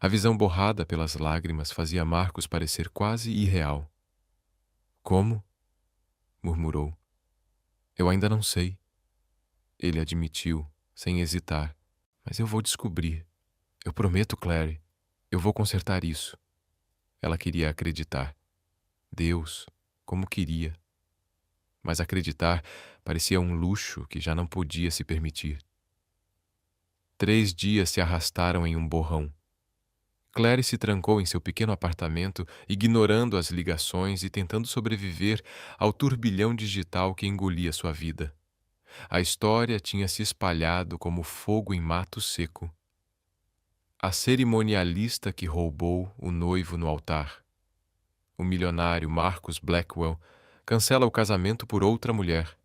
A visão borrada pelas lágrimas fazia Marcos parecer quase irreal. Como? Murmurou. Eu ainda não sei. Ele admitiu, sem hesitar. Mas eu vou descobrir. Eu prometo, Claire. Eu vou consertar isso. Ela queria acreditar. Deus, como queria. Mas acreditar parecia um luxo que já não podia se permitir. 3 dias se arrastaram em um borrão. Claire se trancou em seu pequeno apartamento, ignorando as ligações e tentando sobreviver ao turbilhão digital que engolia sua vida. A história tinha se espalhado como fogo em mato seco. A cerimonialista que roubou o noivo no altar. O milionário Marcus Blackwell cancela o casamento por outra mulher.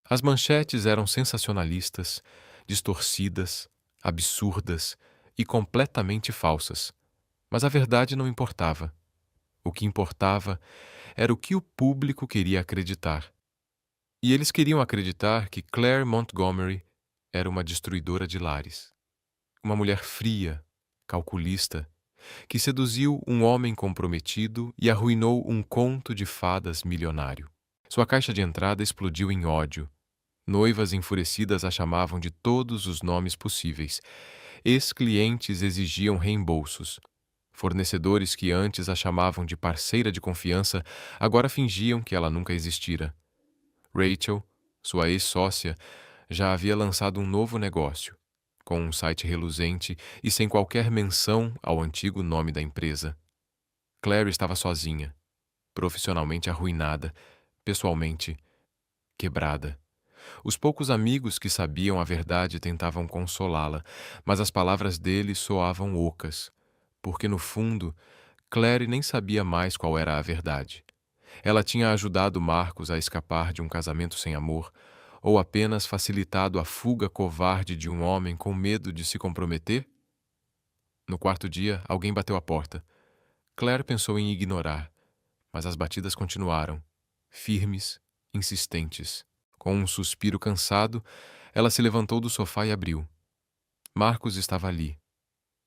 As manchetes eram sensacionalistas, distorcidas, absurdas e completamente falsas. Mas a verdade não importava. O que importava era o que o público queria acreditar. E eles queriam acreditar que Claire Montgomery era uma destruidora de lares. Uma mulher fria, calculista, que seduziu um homem comprometido e arruinou um conto de fadas milionário. Sua caixa de entrada explodiu em ódio. Noivas enfurecidas a chamavam de todos os nomes possíveis. Ex-clientes exigiam reembolsos. Fornecedores que antes a chamavam de parceira de confiança agora fingiam que ela nunca existira. Rachel, sua ex-sócia, já havia lançado um novo negócio, com um site reluzente e sem qualquer menção ao antigo nome da empresa. Claire estava sozinha, profissionalmente arruinada, pessoalmente quebrada. Os poucos amigos que sabiam a verdade tentavam consolá-la, mas as palavras dele soavam ocas, porque no fundo, Claire nem sabia mais qual era a verdade. Ela tinha ajudado Marcos a escapar de um casamento sem amor, ou apenas facilitado a fuga covarde de um homem com medo de se comprometer? No quarto dia, alguém bateu à porta. Claire pensou em ignorar, mas as batidas continuaram, firmes, insistentes. Com um suspiro cansado, ela se levantou do sofá e abriu. Marcos estava ali.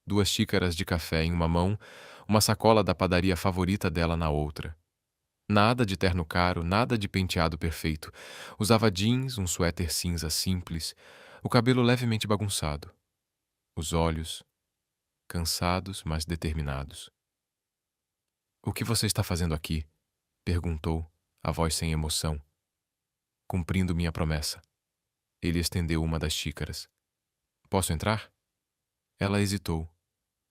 2 xícaras de café em uma mão, uma sacola da padaria favorita dela na outra. Nada de terno caro, nada de penteado perfeito. Usava jeans, um suéter cinza simples, o cabelo levemente bagunçado. Os olhos, cansados, mas determinados. "O que você está fazendo aqui?" perguntou, a voz sem emoção. "Cumprindo minha promessa." Ele estendeu uma das xícaras. "Posso entrar?" Ela hesitou.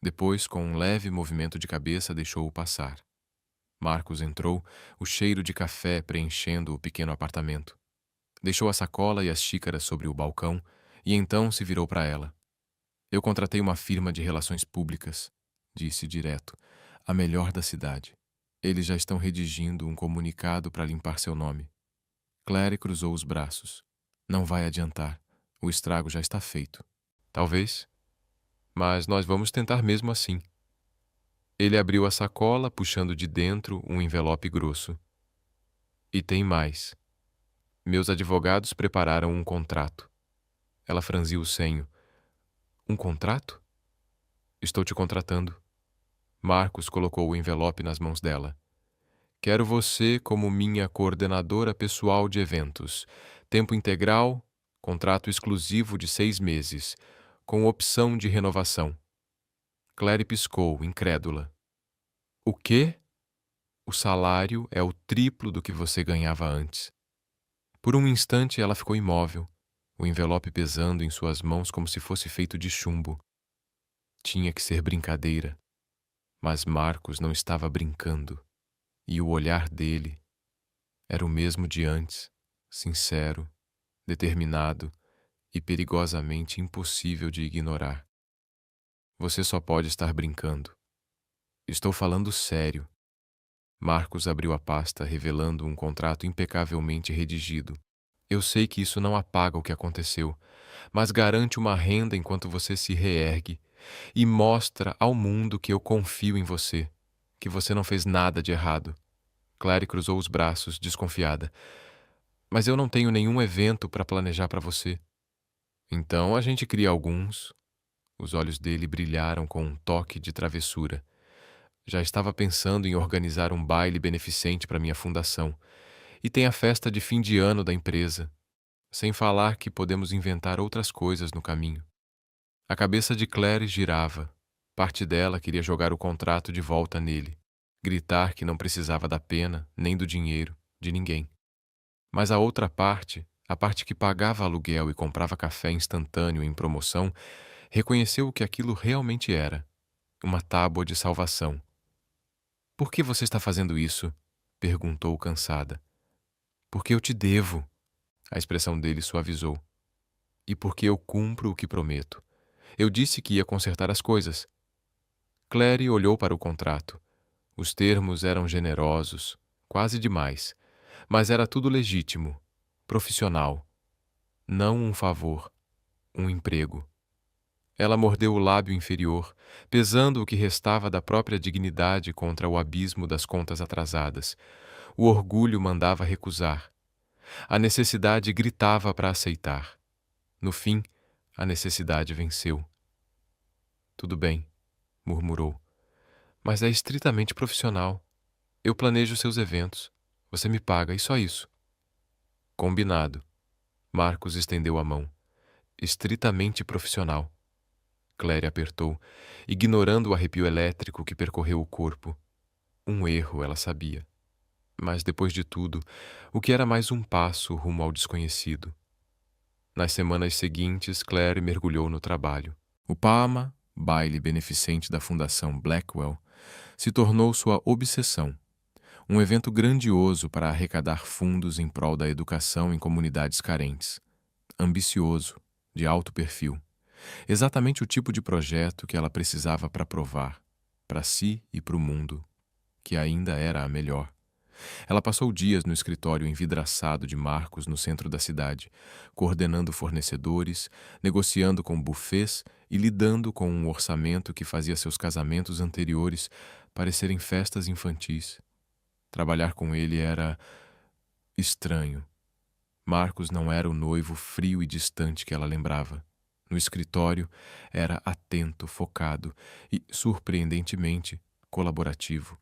Depois, com um leve movimento de cabeça, deixou-o passar. Marcos entrou, o cheiro de café preenchendo o pequeno apartamento. Deixou a sacola e as xícaras sobre o balcão e então se virou para ela. "Eu contratei uma firma de relações públicas", disse direto, "a melhor da cidade. Eles já estão redigindo um comunicado para limpar seu nome." Claire cruzou os braços. "Não vai adiantar. O estrago já está feito." "Talvez. Mas nós vamos tentar mesmo assim." Ele abriu a sacola, puxando de dentro um envelope grosso. "E tem mais. Meus advogados prepararam um contrato." Ela franziu o senho. "Um contrato?" "Estou te contratando." Marcos colocou o envelope nas mãos dela. "Quero você como minha coordenadora pessoal de eventos. Tempo integral, contrato exclusivo de 6 meses, com opção de renovação." Claire piscou, incrédula. "O quê?" "O salário é o triplo do que você ganhava antes." Por um instante ela ficou imóvel, o envelope pesando em suas mãos como se fosse feito de chumbo. Tinha que ser brincadeira. Mas Marcos não estava brincando. E o olhar dele era o mesmo de antes, sincero, determinado e perigosamente impossível de ignorar. "Você só pode estar brincando. Estou falando sério." Marcos abriu a pasta, revelando um contrato impecavelmente redigido. "Eu sei que isso não apaga o que aconteceu, mas garante uma renda enquanto você se reergue e mostra ao mundo que eu confio em você, que você não fez nada de errado." Claire cruzou os braços, desconfiada. "Mas eu não tenho nenhum evento para planejar para você." "Então a gente cria alguns." Os olhos dele brilharam com um toque de travessura. "Já estava pensando em organizar um baile beneficente para minha fundação. E tem a festa de fim de ano da empresa. Sem falar que podemos inventar outras coisas no caminho." A cabeça de Claire girava. Parte dela queria jogar o contrato de volta nele, gritar que não precisava da pena, nem do dinheiro, de ninguém. Mas a outra parte, a parte que pagava aluguel e comprava café instantâneo em promoção, reconheceu o que aquilo realmente era: uma tábua de salvação. "Por que você está fazendo isso?" perguntou cansada. "Porque eu te devo." A expressão dele suavizou. "E porque eu cumpro o que prometo. Eu disse que ia consertar as coisas." Claire olhou para o contrato. Os termos eram generosos, quase demais, mas era tudo legítimo, profissional. Não um favor, um emprego. Ela mordeu o lábio inferior, pesando o que restava da própria dignidade contra o abismo das contas atrasadas. O orgulho mandava recusar. A necessidade gritava para aceitar. No fim, a necessidade venceu. "Tudo bem", murmurou. "Mas é estritamente profissional. Eu planejo seus eventos. Você me paga e só isso." "Combinado." Marcos estendeu a mão. Estritamente profissional. Claire apertou, ignorando o arrepio elétrico que percorreu o corpo. Um erro, ela sabia. Mas, depois de tudo, o que era mais um passo rumo ao desconhecido? Nas semanas seguintes, Claire mergulhou no trabalho. O PAMA, baile beneficente da Fundação Blackwell, se tornou sua obsessão. Um evento grandioso para arrecadar fundos em prol da educação em comunidades carentes. Ambicioso, de alto perfil. Exatamente o tipo de projeto que ela precisava para provar, para si e para o mundo, que ainda era a melhor. Ela passou dias no escritório envidraçado de Marcos no centro da cidade, coordenando fornecedores, negociando com buffets e lidando com um orçamento que fazia seus casamentos anteriores parecerem festas infantis. Trabalhar com ele era estranho. Marcos não era o noivo frio e distante que ela lembrava. No escritório, era atento, focado e, surpreendentemente, colaborativo.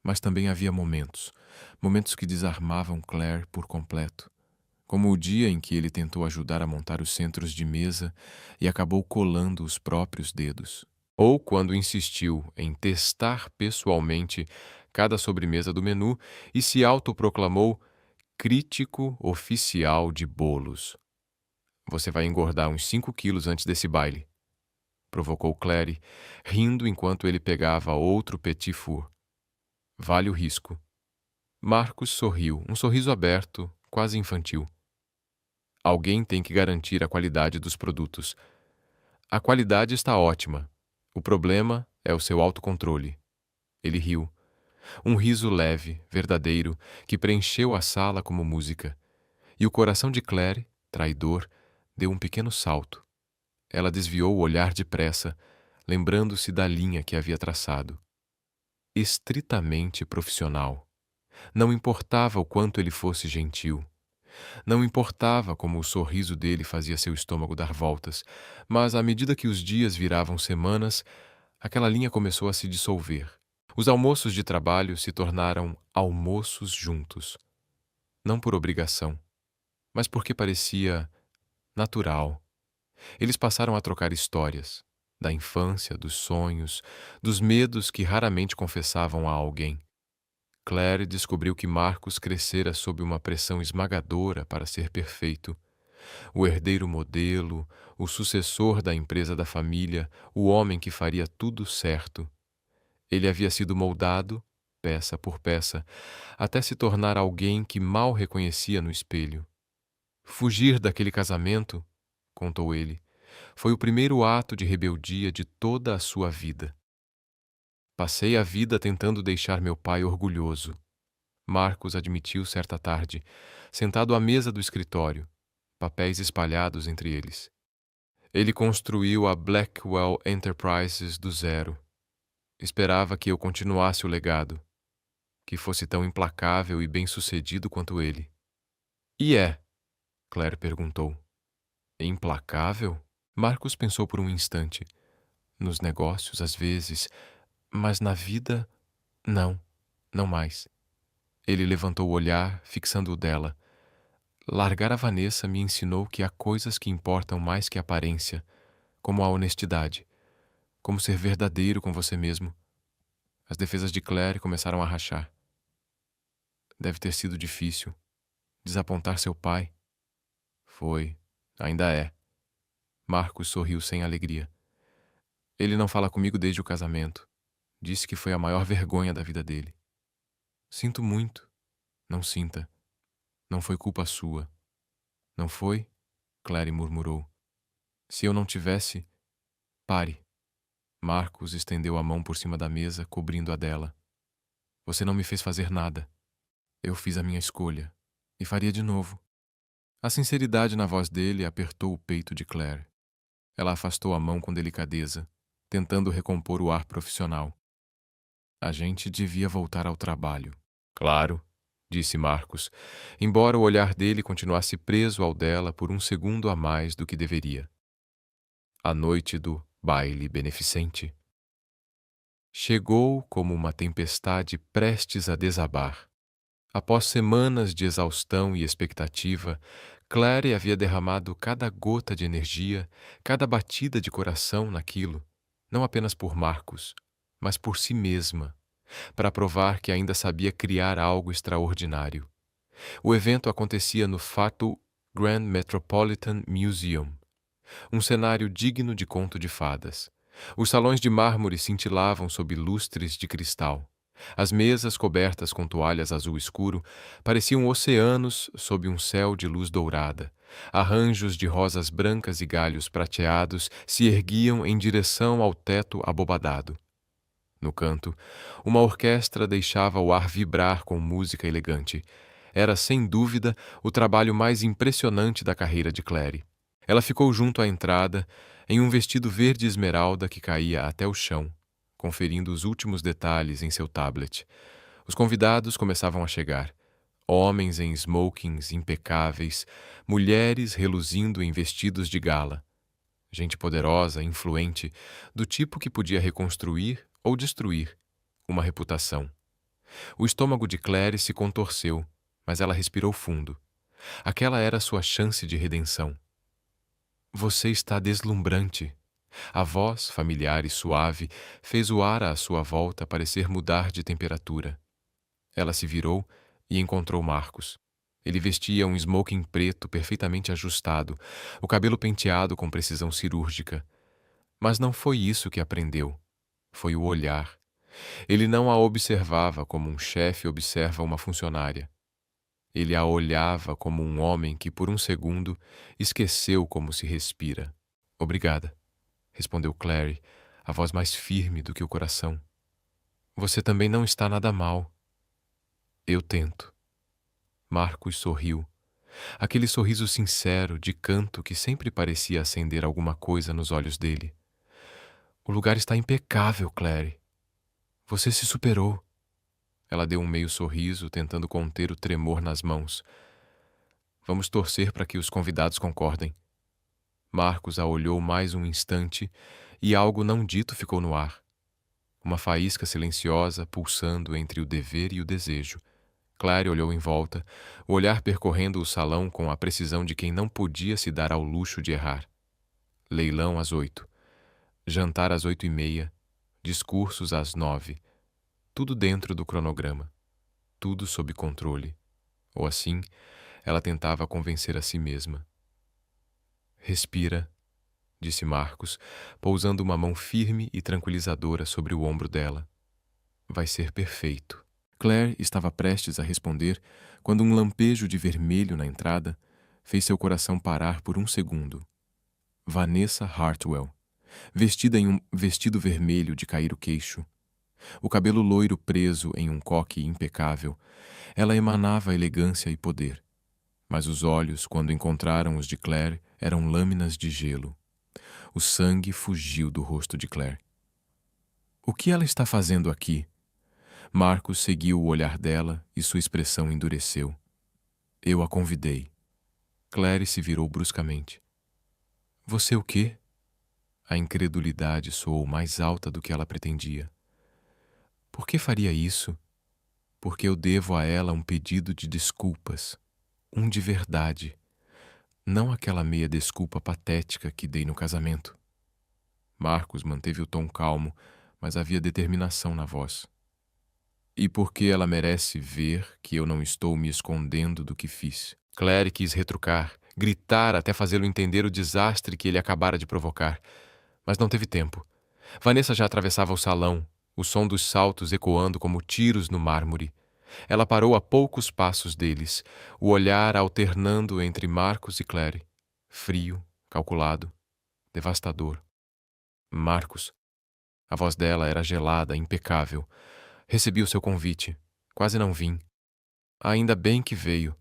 Mas também havia momentos que desarmavam Claire por completo. Como o dia em que ele tentou ajudar a montar os centros de mesa e acabou colando os próprios dedos. Ou quando insistiu em testar pessoalmente cada sobremesa do menu e se autoproclamou crítico oficial de bolos. Você vai engordar uns 5 quilos antes desse baile, provocou Claire, rindo enquanto ele pegava outro petit four. Vale o risco. Marcos sorriu, um sorriso aberto, quase infantil. Alguém tem que garantir a qualidade dos produtos. A qualidade está ótima. O problema é o seu autocontrole. Ele riu. Um riso leve, verdadeiro, que preencheu a sala como música. E o coração de Claire, traidor, deu um pequeno salto. Ela desviou o olhar depressa, lembrando-se da linha que havia traçado. Estritamente profissional. Não importava o quanto ele fosse gentil. Não importava como o sorriso dele fazia seu estômago dar voltas, mas à medida que os dias viravam semanas, aquela linha começou a se dissolver. Os almoços de trabalho se tornaram almoços juntos. Não por obrigação, mas porque parecia natural. Eles passaram a trocar histórias, da infância, dos sonhos, dos medos que raramente confessavam a alguém. Claire descobriu que Marcos crescera sob uma pressão esmagadora para ser perfeito. O herdeiro modelo, o sucessor da empresa da família, o homem que faria tudo certo. Ele havia sido moldado, peça por peça, até se tornar alguém que mal reconhecia no espelho. Fugir daquele casamento, contou ele, foi o primeiro ato de rebeldia de toda a sua vida. Passei a vida tentando deixar meu pai orgulhoso. Marcos admitiu certa tarde, sentado à mesa do escritório, papéis espalhados entre eles. Ele construiu a Blackwell Enterprises do zero. Esperava que eu continuasse o legado, que fosse tão implacável e bem-sucedido quanto ele. E é? Claire perguntou. Implacável? Marcos pensou por um instante. Nos negócios, às vezes, mas na vida, não mais. Ele levantou o olhar, fixando o dela. Largar a Vanessa me ensinou que há coisas que importam mais que a aparência, como a honestidade, como ser verdadeiro com você mesmo. As defesas de Claire começaram a rachar. Deve ter sido difícil. Desapontar seu pai. Foi. Ainda é. Marcos sorriu sem alegria. Ele não fala comigo desde o casamento. Disse que foi a maior vergonha da vida dele. Sinto muito. Não sinta. Não foi culpa sua. Não foi? Claire murmurou. Se eu não tivesse... Pare. Marcos estendeu a mão por cima da mesa, cobrindo a dela. Você não me fez fazer nada. Eu fiz a minha escolha. E faria de novo. A sinceridade na voz dele apertou o peito de Claire. Ela afastou a mão com delicadeza, tentando recompor o ar profissional. A gente devia voltar ao trabalho. Claro, disse Marcos, embora o olhar dele continuasse preso ao dela por um segundo a mais do que deveria. A noite do baile beneficente chegou como uma tempestade prestes a desabar. Após semanas de exaustão e expectativa, Clary havia derramado cada gota de energia, cada batida de coração naquilo, não apenas por Marcus, mas por si mesma, para provar que ainda sabia criar algo extraordinário. O evento acontecia no Fatou Grand Metropolitan Museum, um cenário digno de conto de fadas. Os salões de mármore cintilavam sob lustres de cristal. As mesas, cobertas com toalhas azul escuro, pareciam oceanos sob um céu de luz dourada. Arranjos de rosas brancas e galhos prateados se erguiam em direção ao teto abobadado. No canto, uma orquestra deixava o ar vibrar com música elegante. Era, sem dúvida, o trabalho mais impressionante da carreira de Clary. Ela ficou junto à entrada, em um vestido verde esmeralda que caía até o chão, conferindo os últimos detalhes em seu tablet. Os convidados começavam a chegar. Homens em smokings impecáveis, mulheres reluzindo em vestidos de gala. Gente poderosa, influente, do tipo que podia reconstruir ou destruir uma reputação. O estômago de Clary se contorceu, mas ela respirou fundo. Aquela era sua chance de redenção. Você está deslumbrante. A voz, familiar e suave, fez o ar à sua volta parecer mudar de temperatura. Ela se virou e encontrou Marcus. Ele vestia um smoking preto perfeitamente ajustado, o cabelo penteado com precisão cirúrgica. Mas não foi isso que a prendeu. Foi o olhar. Ele não a observava como um chefe observa uma funcionária. Ele a olhava como um homem que, por um segundo, esqueceu como se respira. Obrigada, respondeu Clary, a voz mais firme do que o coração. Você também não está nada mal. Eu tento. Marcus sorriu. Aquele sorriso sincero, de canto, que sempre parecia acender alguma coisa nos olhos dele. O lugar está impecável, Clary. Você se superou. Ela deu um meio sorriso, tentando conter o tremor nas mãos. Vamos torcer para que os convidados concordem. Marcus a olhou mais um instante e algo não dito ficou no ar. Uma faísca silenciosa pulsando entre o dever e o desejo. Clary olhou em volta, o olhar percorrendo o salão com a precisão de quem não podia se dar ao luxo de errar. Leilão às 8. Jantar às 8:30. Discursos às 9. Tudo dentro do cronograma. Tudo sob controle. Ou assim, ela tentava convencer a si mesma. Respira, disse Marcus, pousando uma mão firme e tranquilizadora sobre o ombro dela. Vai ser perfeito. Claire estava prestes a responder quando um lampejo de vermelho na entrada fez seu coração parar por um segundo. Vanessa Hartwell, vestida em um vestido vermelho de cair o queixo, o cabelo loiro preso em um coque impecável, ela emanava elegância e poder. Mas os olhos, quando encontraram os de Claire, eram lâminas de gelo. O sangue fugiu do rosto de Claire. O que ela está fazendo aqui? Marcus seguiu o olhar dela e sua expressão endureceu. Eu a convidei. Claire se virou bruscamente. Você o quê? A incredulidade soou mais alta do que ela pretendia. Por que faria isso? Porque eu devo a ela um pedido de desculpas. Um de verdade. Não aquela meia desculpa patética que dei no casamento. Marcus manteve o tom calmo, mas havia determinação na voz. E porque ela merece ver que eu não estou me escondendo do que fiz. Clary quis retrucar, gritar até fazê-lo entender o desastre que ele acabara de provocar. Mas não teve tempo. Vanessa já atravessava o salão, o som dos saltos ecoando como tiros no mármore. Ela parou a poucos passos deles, o olhar alternando entre Marcus e Clary. Frio, calculado, devastador. Marcus. A voz dela era gelada, impecável. Recebi o seu convite. Quase não vim. Ainda bem que veio.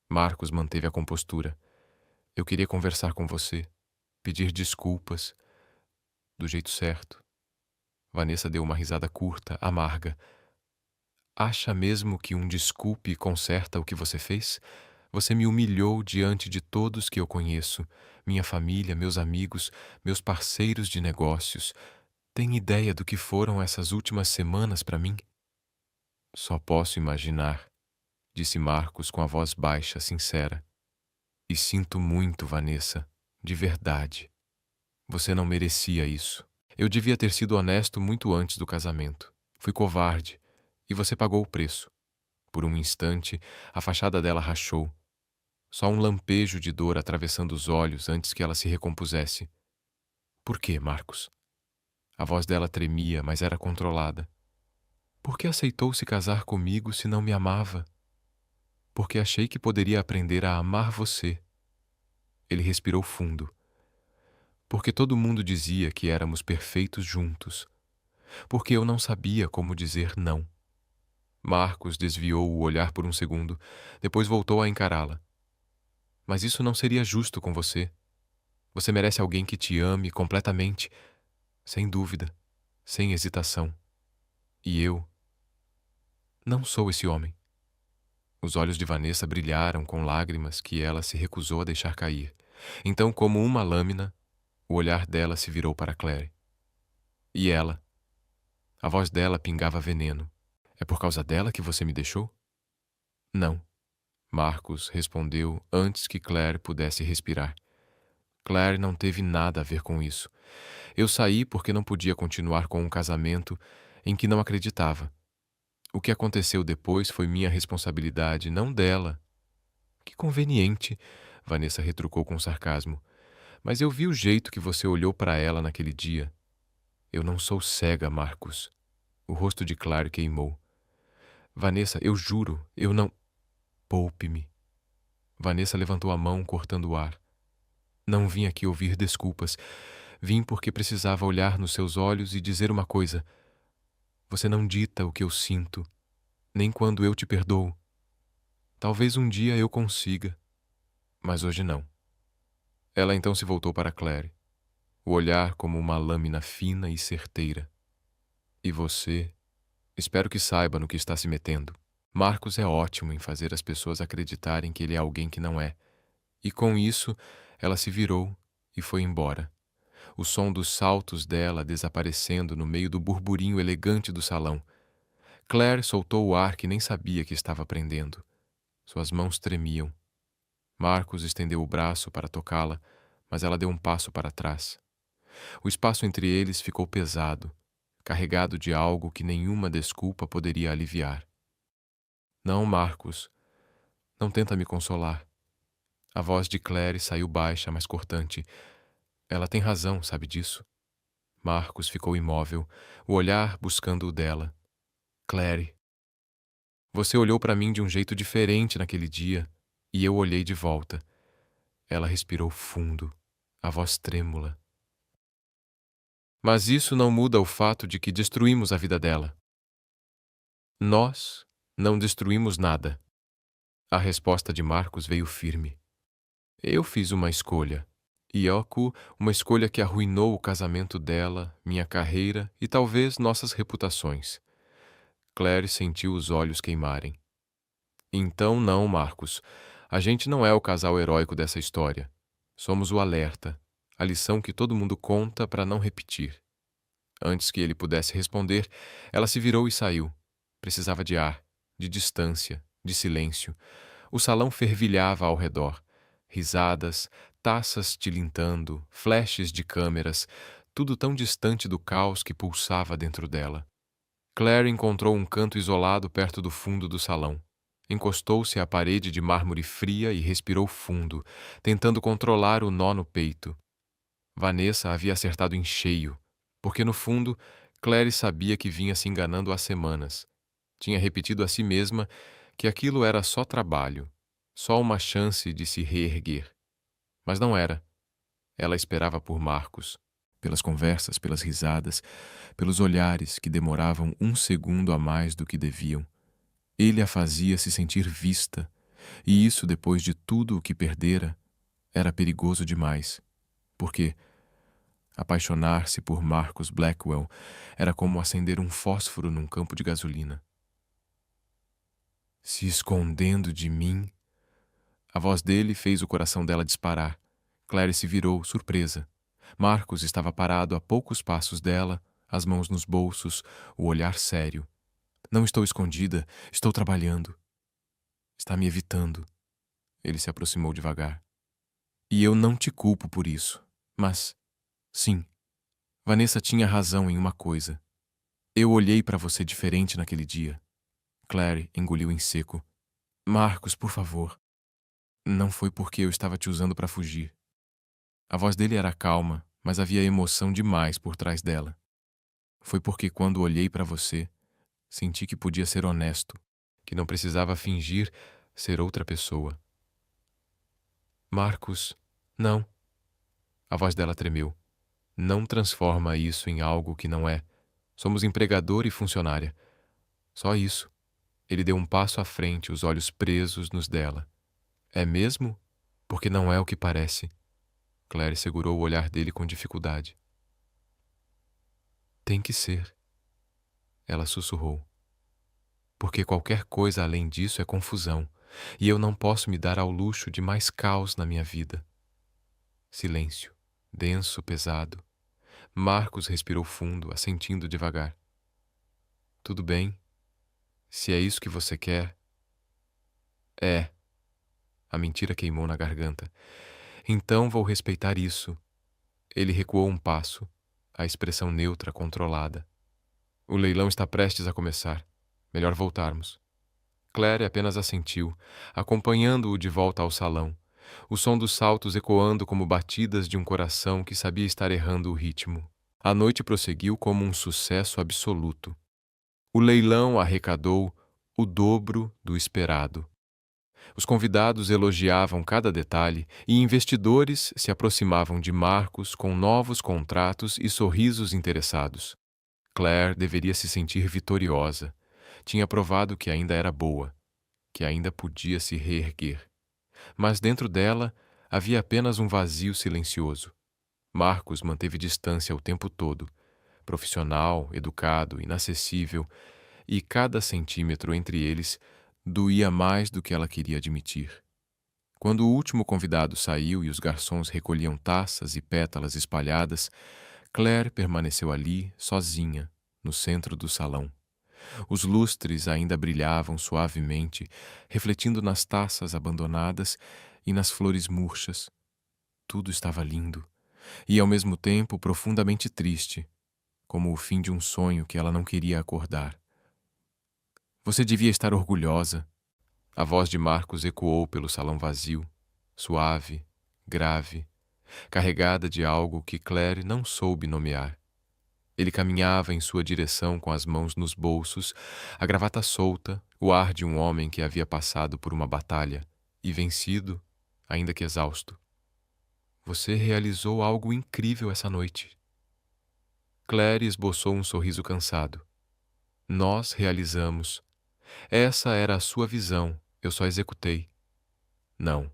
Marcus manteve a compostura. Eu queria conversar com você, pedir desculpas, do jeito certo. Vanessa deu uma risada curta, amarga. Acha mesmo que um desculpe conserta o que você fez? Você me humilhou diante de todos que eu conheço, minha família, meus amigos, meus parceiros de negócios. Tem ideia do que foram essas últimas semanas para mim? Só posso imaginar, disse Marcus com a voz baixa, sincera. E sinto muito, Vanessa, de verdade. Você não merecia isso. Eu devia ter sido honesto muito antes do casamento. Fui covarde, e você pagou o preço. Por um instante, a fachada dela rachou. Só um lampejo de dor atravessando os olhos antes que ela se recompusesse. Por quê, Marcos? A voz dela tremia, mas era controlada. Por que aceitou se casar comigo se não me amava? Porque achei que poderia aprender a amar você. Ele respirou fundo. Porque todo mundo dizia que éramos perfeitos juntos. Porque eu não sabia como dizer não. Marcos desviou o olhar por um segundo, depois voltou a encará-la. Mas isso não seria justo com você. Você merece alguém que te ame completamente, sem dúvida, sem hesitação. E eu não sou esse homem. Os olhos de Vanessa brilharam com lágrimas que ela se recusou a deixar cair. Então, como uma lâmina, o olhar dela se virou para Claire. E ela? A voz dela pingava veneno. É por causa dela que você me deixou? Não. Marcos respondeu antes que Claire pudesse respirar. Claire não teve nada a ver com isso. Eu saí porque não podia continuar com um casamento em que não acreditava. O que aconteceu depois foi minha responsabilidade, não dela. Que conveniente, Vanessa retrucou com sarcasmo. Mas eu vi o jeito que você olhou para ela naquele dia. Eu não sou cega, Marcos. O rosto de Claire queimou. Vanessa, eu juro, eu não... Poupe-me. Vanessa levantou a mão, cortando o ar. Não vim aqui ouvir desculpas. Vim porque precisava olhar nos seus olhos e dizer uma coisa. Você não dita o que eu sinto, nem quando eu te perdoo. Talvez um dia eu consiga, mas hoje não. Ela então se voltou para Claire, o olhar como uma lâmina fina e certeira. E você? Espero que saiba no que está se metendo. Marcos é ótimo em fazer as pessoas acreditarem que ele é alguém que não é. E com isso, ela se virou e foi embora. O som dos saltos dela desaparecendo no meio do burburinho elegante do salão. Claire soltou o ar que nem sabia que estava prendendo. Suas mãos tremiam. Marcos estendeu o braço para tocá-la, mas ela deu um passo para trás. O espaço entre eles ficou pesado, carregado de algo que nenhuma desculpa poderia aliviar. Não, Marcos, não tenta me consolar. A voz de Claire saiu baixa, mas cortante. Ela tem razão, sabe disso? Marcos ficou imóvel, o olhar buscando o dela. Claire, você olhou para mim de um jeito diferente naquele dia, e eu olhei de volta. Ela respirou fundo, a voz trêmula. Mas isso não muda o fato de que destruímos a vida dela. Nós não destruímos nada. A resposta de Marcos veio firme. Eu fiz uma escolha. Yoko, uma escolha que arruinou o casamento dela, minha carreira e talvez nossas reputações. Claire sentiu os olhos queimarem. Então não, Marcos. A gente não é o casal heróico dessa história. Somos o alerta, a lição que todo mundo conta para não repetir. Antes que ele pudesse responder, ela se virou e saiu. Precisava de ar, de distância, de silêncio. O salão fervilhava ao redor. Risadas, taças tilintando, flashes de câmeras, tudo tão distante do caos que pulsava dentro dela. Claire encontrou um canto isolado perto do fundo do salão. Encostou-se à parede de mármore fria e respirou fundo, tentando controlar o nó no peito. Vanessa havia acertado em cheio, porque no fundo, Claire sabia que vinha se enganando há semanas. Tinha repetido a si mesma que aquilo era só trabalho, só uma chance de se reerguer. Mas não era. Ela esperava por Marcos, pelas conversas, pelas risadas, pelos olhares que demoravam um segundo a mais do que deviam. Ele a fazia se sentir vista, e isso, depois de tudo o que perdera, era perigoso demais, porque apaixonar-se por Marcus Blackwell era como acender um fósforo num campo de gasolina. Se escondendo de mim... A voz dele fez o coração dela disparar. Claire se virou, surpresa. Marcos estava parado a poucos passos dela, as mãos nos bolsos, o olhar sério. Não estou escondida, estou trabalhando. Está me evitando. Ele se aproximou devagar. E eu não te culpo por isso. Mas, sim, Vanessa tinha razão em uma coisa. Eu olhei para você diferente naquele dia. Claire engoliu em seco. Marcos, por favor. Não foi porque eu estava te usando para fugir. A voz dele era calma, mas havia emoção demais por trás dela. Foi porque quando olhei para você, senti que podia ser honesto, que não precisava fingir ser outra pessoa. Marcos, não. A voz dela tremeu. Não transforma isso em algo que não é. Somos empregador e funcionária. Só isso. Ele deu um passo à frente, os olhos presos nos dela. É mesmo? Porque não é o que parece. Claire segurou o olhar dele com dificuldade. Tem que ser. Ela sussurrou. Porque qualquer coisa além disso é confusão, e eu não posso me dar ao luxo de mais caos na minha vida. Silêncio, denso, pesado. Marcos respirou fundo, assentindo devagar. Tudo bem, se é isso que você quer. É. A mentira queimou na garganta. Então vou respeitar isso. Ele recuou um passo, a expressão neutra, controlada. O leilão está prestes a começar. Melhor voltarmos. Claire apenas assentiu, acompanhando-o de volta ao salão, o som dos saltos ecoando como batidas de um coração que sabia estar errando o ritmo. A noite prosseguiu como um sucesso absoluto. O leilão arrecadou o dobro do esperado. Os convidados elogiavam cada detalhe e investidores se aproximavam de Marcos com novos contratos e sorrisos interessados. Claire deveria se sentir vitoriosa. Tinha provado que ainda era boa, que ainda podia se reerguer. Mas dentro dela havia apenas um vazio silencioso. Marcos manteve distância o tempo todo, profissional, educado, inacessível, e cada centímetro entre eles doía mais do que ela queria admitir. Quando o último convidado saiu e os garçons recolhiam taças e pétalas espalhadas, Claire permaneceu ali, sozinha, no centro do salão. Os lustres ainda brilhavam suavemente, refletindo nas taças abandonadas e nas flores murchas. Tudo estava lindo, e ao mesmo tempo profundamente triste, como o fim de um sonho que ela não queria acordar. Você devia estar orgulhosa. A voz de Marcos ecoou pelo salão vazio, suave, grave, carregada de algo que Claire não soube nomear. Ele caminhava em sua direção com as mãos nos bolsos, a gravata solta, o ar de um homem que havia passado por uma batalha e vencido, ainda que exausto. Você realizou algo incrível essa noite. Claire esboçou um sorriso cansado. Nós realizamos. Essa era a sua visão, eu só executei. Não.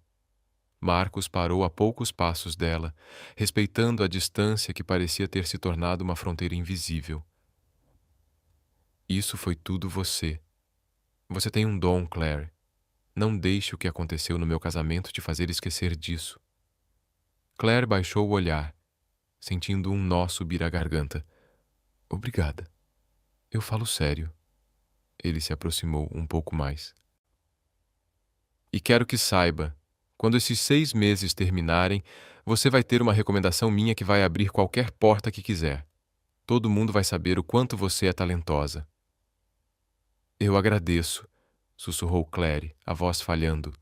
Marcos parou a poucos passos dela, respeitando a distância que parecia ter se tornado uma fronteira invisível. Isso foi tudo você. Você tem um dom, Claire. Não deixe o que aconteceu no meu casamento te fazer esquecer disso. Claire baixou o olhar, sentindo um nó subir à garganta. Obrigada. Eu falo sério. Ele se aproximou um pouco mais. E quero que saiba, quando esses 6 meses terminarem, você vai ter uma recomendação minha que vai abrir qualquer porta que quiser. Todo mundo vai saber o quanto você é talentosa. Eu agradeço, sussurrou Claire, a voz falhando.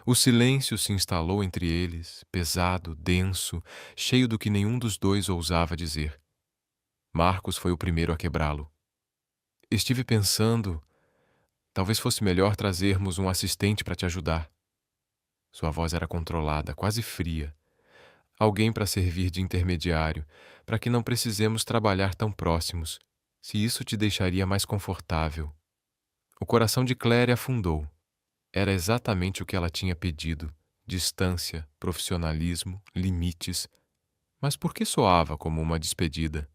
O silêncio se instalou entre eles, pesado, denso, cheio do que nenhum dos dois ousava dizer. Marcos foi o primeiro a quebrá-lo. Estive pensando, talvez fosse melhor trazermos um assistente para te ajudar. Sua voz era controlada, quase fria. Alguém para servir de intermediário, para que não precisemos trabalhar tão próximos, se isso te deixaria mais confortável. O coração de Claire afundou. Era exatamente o que ela tinha pedido: distância, profissionalismo, limites. Mas por que soava como uma despedida?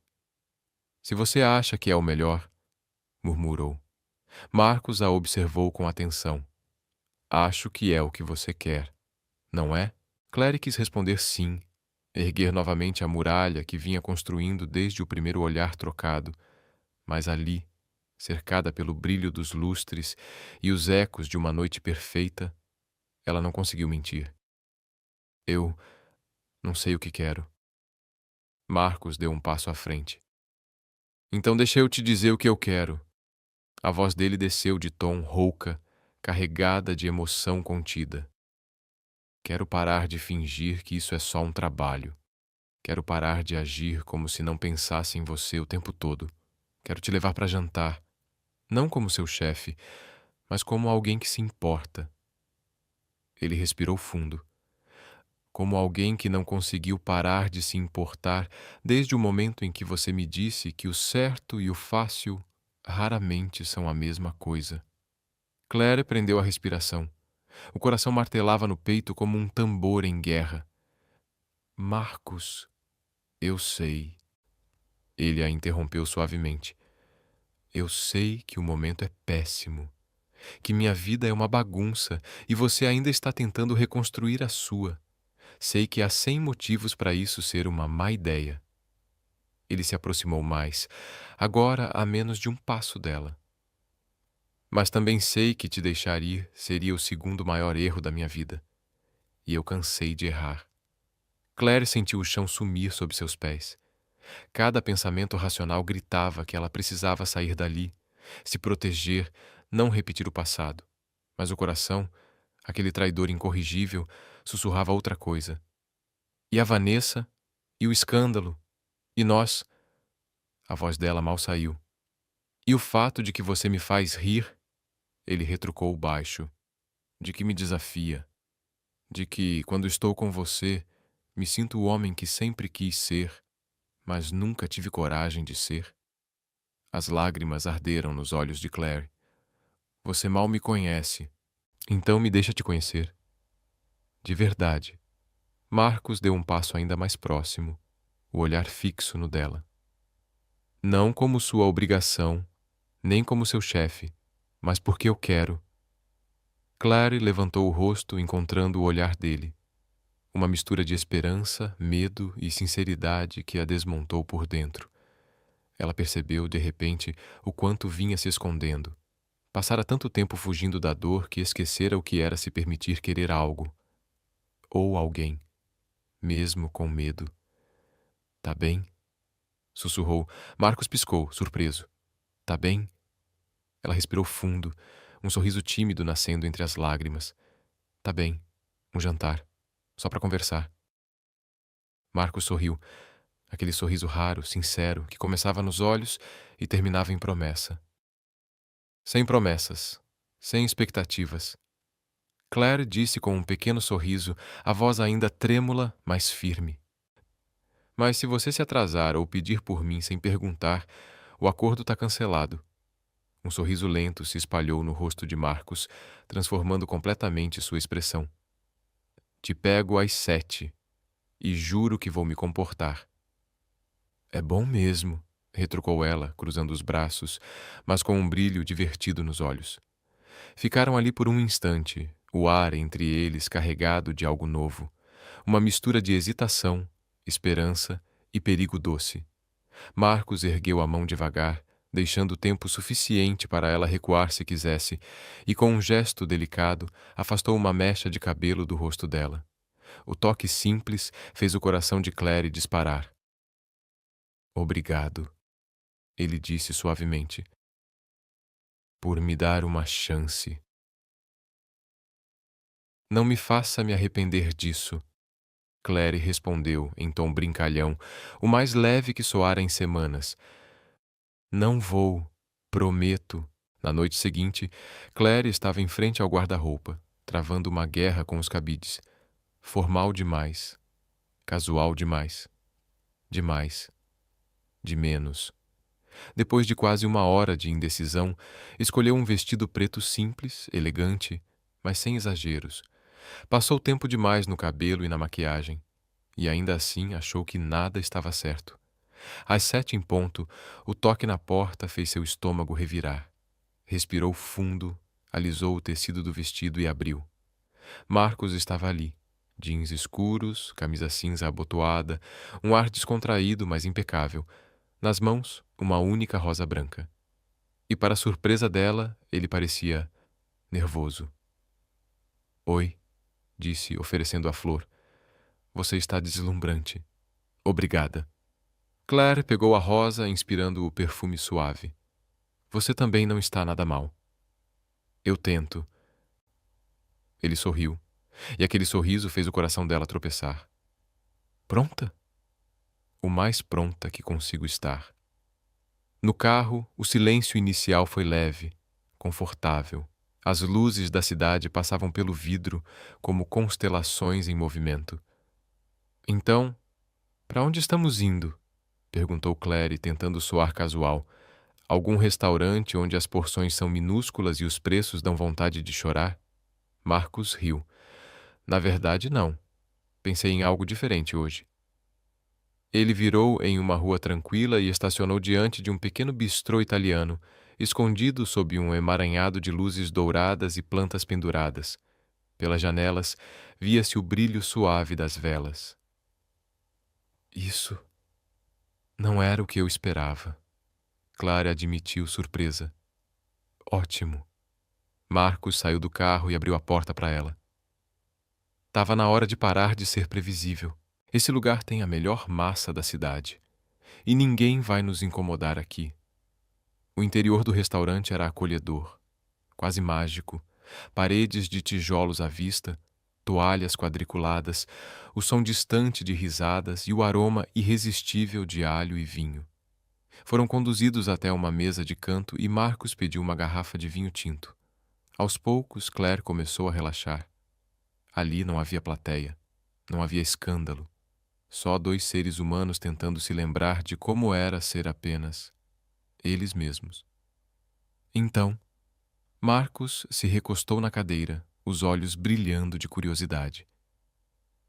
Se você acha que é o melhor, murmurou. Marcos a observou com atenção. Acho que é o que você quer, não é? Claire quis responder sim, erguer novamente a muralha que vinha construindo desde o primeiro olhar trocado, mas ali, cercada pelo brilho dos lustres e os ecos de uma noite perfeita, ela não conseguiu mentir. Eu não sei o que quero. Marcos deu um passo à frente. Então deixa eu te dizer o que eu quero. A voz dele desceu de tom rouca, carregada de emoção contida. Quero parar de fingir que isso é só um trabalho. Quero parar de agir como se não pensasse em você o tempo todo. Quero te levar para jantar, não como seu chefe, mas como alguém que se importa. Ele respirou fundo. Como alguém que não conseguiu parar de se importar desde o momento em que você me disse que o certo e o fácil raramente são a mesma coisa. Claire prendeu a respiração. O coração martelava no peito como um tambor em guerra. Marcos, eu sei. Ele a interrompeu suavemente. Eu sei que o momento é péssimo, que minha vida é uma bagunça e você ainda está tentando reconstruir a sua. Sei que há 100 motivos para isso ser uma má ideia. Ele se aproximou mais, agora a menos de um passo dela. Mas também sei que te deixar ir seria o segundo maior erro da minha vida. E eu cansei de errar. Claire sentiu o chão sumir sob seus pés. Cada pensamento racional gritava que ela precisava sair dali, se proteger, não repetir o passado. Mas o coração, aquele traidor incorrigível, sussurrava outra coisa. E a Vanessa? E o escândalo? E nós? A voz dela mal saiu. E o fato de que você me faz rir? Ele retrucou baixo. De que me desafia. De que, quando estou com você, me sinto o homem que sempre quis ser, mas nunca tive coragem de ser. As lágrimas arderam nos olhos de Claire. Você mal me conhece. Então me deixa te conhecer. De verdade. Marcos deu um passo ainda mais próximo, o olhar fixo no dela. Não como sua obrigação, nem como seu chefe, mas porque eu quero. Claire levantou o rosto, encontrando o olhar dele. Uma mistura de esperança, medo e sinceridade que a desmontou por dentro. Ela percebeu, de repente, o quanto vinha se escondendo. Passara tanto tempo fugindo da dor que esquecera o que era se permitir querer algo. Ou alguém, mesmo com medo. Tá bem? Sussurrou. Marcos piscou, surpreso. Tá bem? Ela respirou fundo, um sorriso tímido nascendo entre as lágrimas. Tá bem. Um jantar. Só para conversar. Marcos sorriu. Aquele sorriso raro, sincero, que começava nos olhos e terminava em promessa. Sem promessas. Sem expectativas. Claire disse com um pequeno sorriso, a voz ainda trêmula, mas firme. Mas se você se atrasar ou pedir por mim sem perguntar, o acordo está cancelado. Um sorriso lento se espalhou no rosto de Marcos, transformando completamente sua expressão. Te pego às 7 e juro que vou me comportar. É bom mesmo, retrucou ela, cruzando os braços, mas com um brilho divertido nos olhos. Ficaram ali por um instante, o ar entre eles carregado de algo novo, uma mistura de hesitação, esperança e perigo doce. Marcos ergueu a mão devagar, deixando tempo suficiente para ela recuar se quisesse, e com um gesto delicado afastou uma mecha de cabelo do rosto dela. O toque simples fez o coração de Claire disparar. Obrigado, ele disse suavemente, por me dar uma chance. Não me faça me arrepender disso, Claire respondeu em tom brincalhão, o mais leve que soara em semanas. Não vou, prometo. Na noite seguinte, Claire estava em frente ao guarda-roupa, travando uma guerra com os cabides. Formal demais, casual demais, demais, de menos. Depois de quase uma hora de indecisão, escolheu um vestido preto simples, elegante, mas sem exageros. Passou tempo demais no cabelo e na maquiagem, e ainda assim achou que nada estava certo. Às 7 em ponto, o toque na porta fez seu estômago revirar. Respirou fundo, alisou o tecido do vestido e abriu. Marcos estava ali, jeans escuros, camisa cinza abotoada, um ar descontraído, mas impecável. Nas mãos, uma única rosa branca. E para surpresa dela, ele parecia nervoso. Oi, disse, oferecendo a flor. Você está deslumbrante. Obrigada. Claire pegou a rosa, inspirando o perfume suave. Você também não está nada mal. Eu tento. Ele sorriu, e aquele sorriso fez o coração dela tropeçar. Pronta? O mais pronta que consigo estar. No carro, o silêncio inicial foi leve, confortável. As luzes da cidade passavam pelo vidro como constelações em movimento. Então, para onde estamos indo? Perguntou Claire, tentando soar casual. Algum restaurante onde as porções são minúsculas e os preços dão vontade de chorar? Marcos riu. Na verdade, não. Pensei em algo diferente hoje. Ele virou em uma rua tranquila e estacionou diante de um pequeno bistrô italiano, escondido sob um emaranhado de luzes douradas e plantas penduradas. Pelas janelas, via-se o brilho suave das velas. Isso não era o que eu esperava. Clara admitiu surpresa. Ótimo. Marcos saiu do carro e abriu a porta para ela. Tava na hora de parar de ser previsível. Esse lugar tem a melhor massa da cidade. E ninguém vai nos incomodar aqui. O interior do restaurante era acolhedor, quase mágico. Paredes de tijolos à vista, toalhas quadriculadas, o som distante de risadas e o aroma irresistível de alho e vinho. Foram conduzidos até uma mesa de canto e Marcos pediu uma garrafa de vinho tinto. Aos poucos, Claire começou a relaxar. Ali não havia plateia, não havia escândalo. Só dois seres humanos tentando se lembrar de como era ser apenas eles mesmos. Então, Marcos se recostou na cadeira, os olhos brilhando de curiosidade.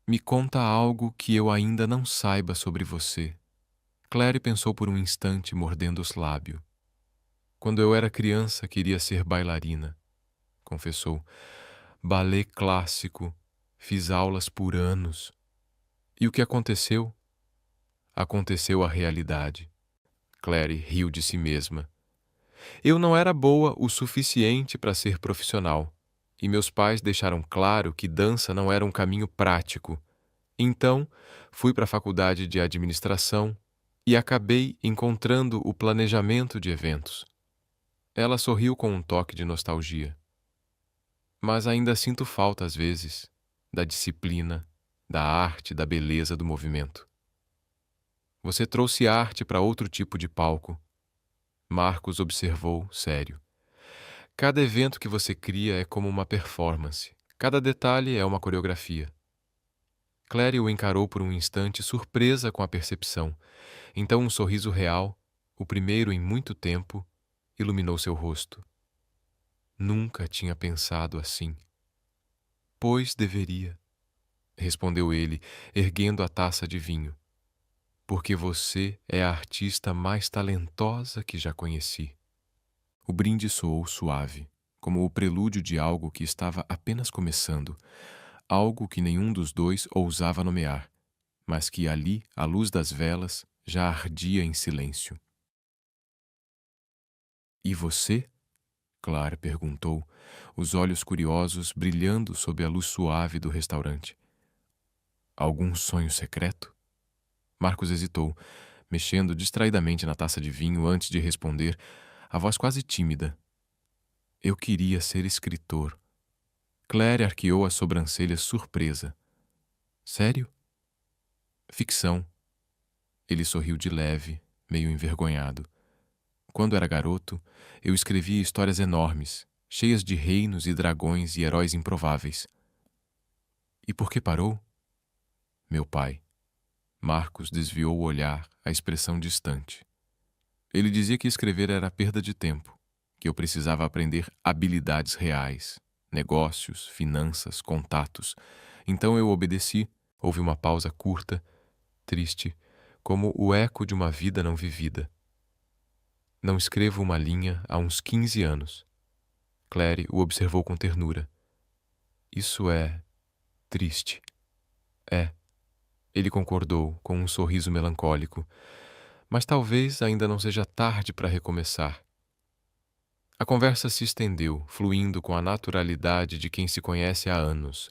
Me conta algo que eu ainda não saiba sobre você. Claire pensou por um instante, mordendo os lábios. Quando eu era criança, queria ser bailarina, confessou. Balé clássico, fiz aulas por anos. E o que aconteceu? Aconteceu a realidade. Claire riu de si mesma. Eu não era boa o suficiente para ser profissional, e meus pais deixaram claro que dança não era um caminho prático. Então, fui para a faculdade de administração e acabei encontrando o planejamento de eventos. Ela sorriu com um toque de nostalgia. Mas ainda sinto falta, às vezes, da disciplina, da arte, da beleza do movimento. Você trouxe arte para outro tipo de palco. Marcos observou, sério. Cada evento que você cria é como uma performance. Cada detalhe é uma coreografia. Claire o encarou por um instante, surpresa com a percepção. Então um sorriso real, o primeiro em muito tempo, iluminou seu rosto. Nunca tinha pensado assim. Pois deveria, respondeu ele, erguendo a taça de vinho. Porque você é a artista mais talentosa que já conheci. O brinde soou suave, como o prelúdio de algo que estava apenas começando, algo que nenhum dos dois ousava nomear, mas que ali, à luz das velas, já ardia em silêncio. E você? Claire perguntou, os olhos curiosos brilhando sob a luz suave do restaurante. Algum sonho secreto? Marcos hesitou, mexendo distraidamente na taça de vinho antes de responder, a voz quase tímida. Eu queria ser escritor. Claire arqueou as sobrancelhas surpresa. Sério? Ficção. Ele sorriu de leve, meio envergonhado. Quando era garoto, eu escrevia histórias enormes, cheias de reinos e dragões e heróis improváveis. E por que parou? Meu pai. Marcos desviou o olhar, a expressão distante. Ele dizia que escrever era perda de tempo, que eu precisava aprender habilidades reais, negócios, finanças, contatos. Então eu obedeci. Houve uma pausa curta, triste, como o eco de uma vida não vivida. Não escrevo uma linha há uns 15 anos. Claire o observou com ternura. Isso é triste. É. Ele concordou, com um sorriso melancólico. Mas talvez ainda não seja tarde para recomeçar. A conversa se estendeu, fluindo com a naturalidade de quem se conhece há anos.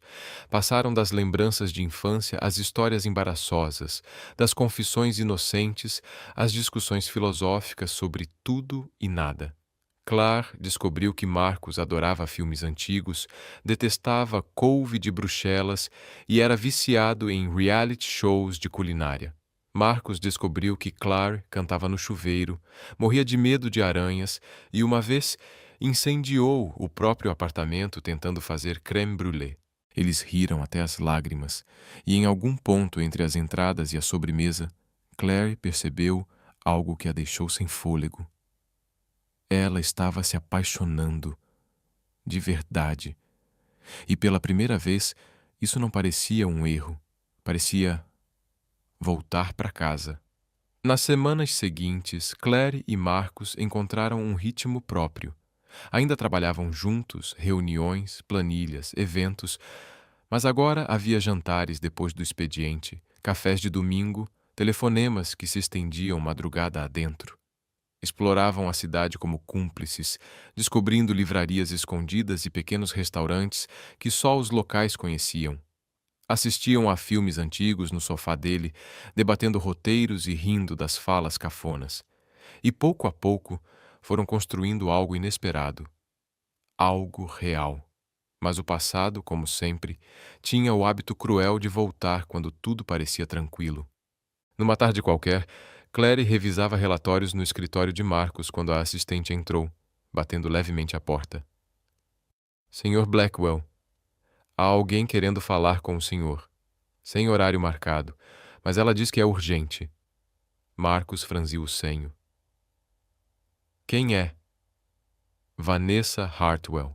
Passaram das lembranças de infância às histórias embaraçosas, das confissões inocentes às discussões filosóficas sobre tudo e nada. Claire descobriu que Marcos adorava filmes antigos, detestava couve de Bruxelas e era viciado em reality shows de culinária. Marcos descobriu que Claire cantava no chuveiro, morria de medo de aranhas e uma vez incendiou o próprio apartamento tentando fazer crème brûlée. Eles riram até as lágrimas, e em algum ponto entre as entradas e a sobremesa, Claire percebeu algo que a deixou sem fôlego. Ela estava se apaixonando, de verdade. E pela primeira vez, isso não parecia um erro, parecia voltar para casa. Nas semanas seguintes, Claire e Marcos encontraram um ritmo próprio. Ainda trabalhavam juntos, reuniões, planilhas, eventos, mas agora havia jantares depois do expediente, cafés de domingo, telefonemas que se estendiam madrugada adentro. Exploravam a cidade como cúmplices, descobrindo livrarias escondidas e pequenos restaurantes que só os locais conheciam. Assistiam a filmes antigos no sofá dele, debatendo roteiros e rindo das falas cafonas. E pouco a pouco foram construindo algo inesperado. Algo real. Mas o passado, como sempre, tinha o hábito cruel de voltar quando tudo parecia tranquilo. Numa tarde qualquer, Claire revisava relatórios no escritório de Marcos quando a assistente entrou, batendo levemente à porta. Sr. Blackwell, há alguém querendo falar com o senhor. Sem horário marcado, mas ela diz que é urgente. Marcos franziu o senho. Quem é? Vanessa Hartwell.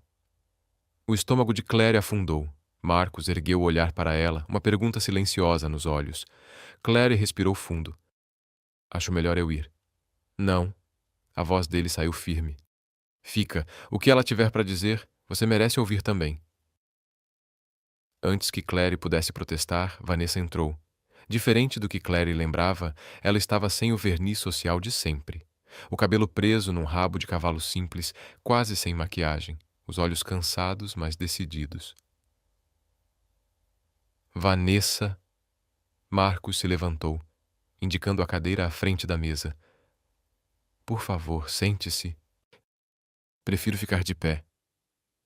O estômago de Claire afundou. Marcos ergueu o olhar para ela, uma pergunta silenciosa nos olhos. Claire respirou fundo. Acho melhor eu ir. Não. A voz dele saiu firme. Fica. O que ela tiver para dizer, você merece ouvir também. Antes que Claire pudesse protestar, Vanessa entrou. Diferente do que Claire lembrava, ela estava sem o verniz social de sempre. O cabelo preso num rabo de cavalo simples, quase sem maquiagem. Os olhos cansados, mas decididos. Vanessa. Marcos se levantou, indicando a cadeira à frente da mesa. Por favor, sente-se. Prefiro ficar de pé,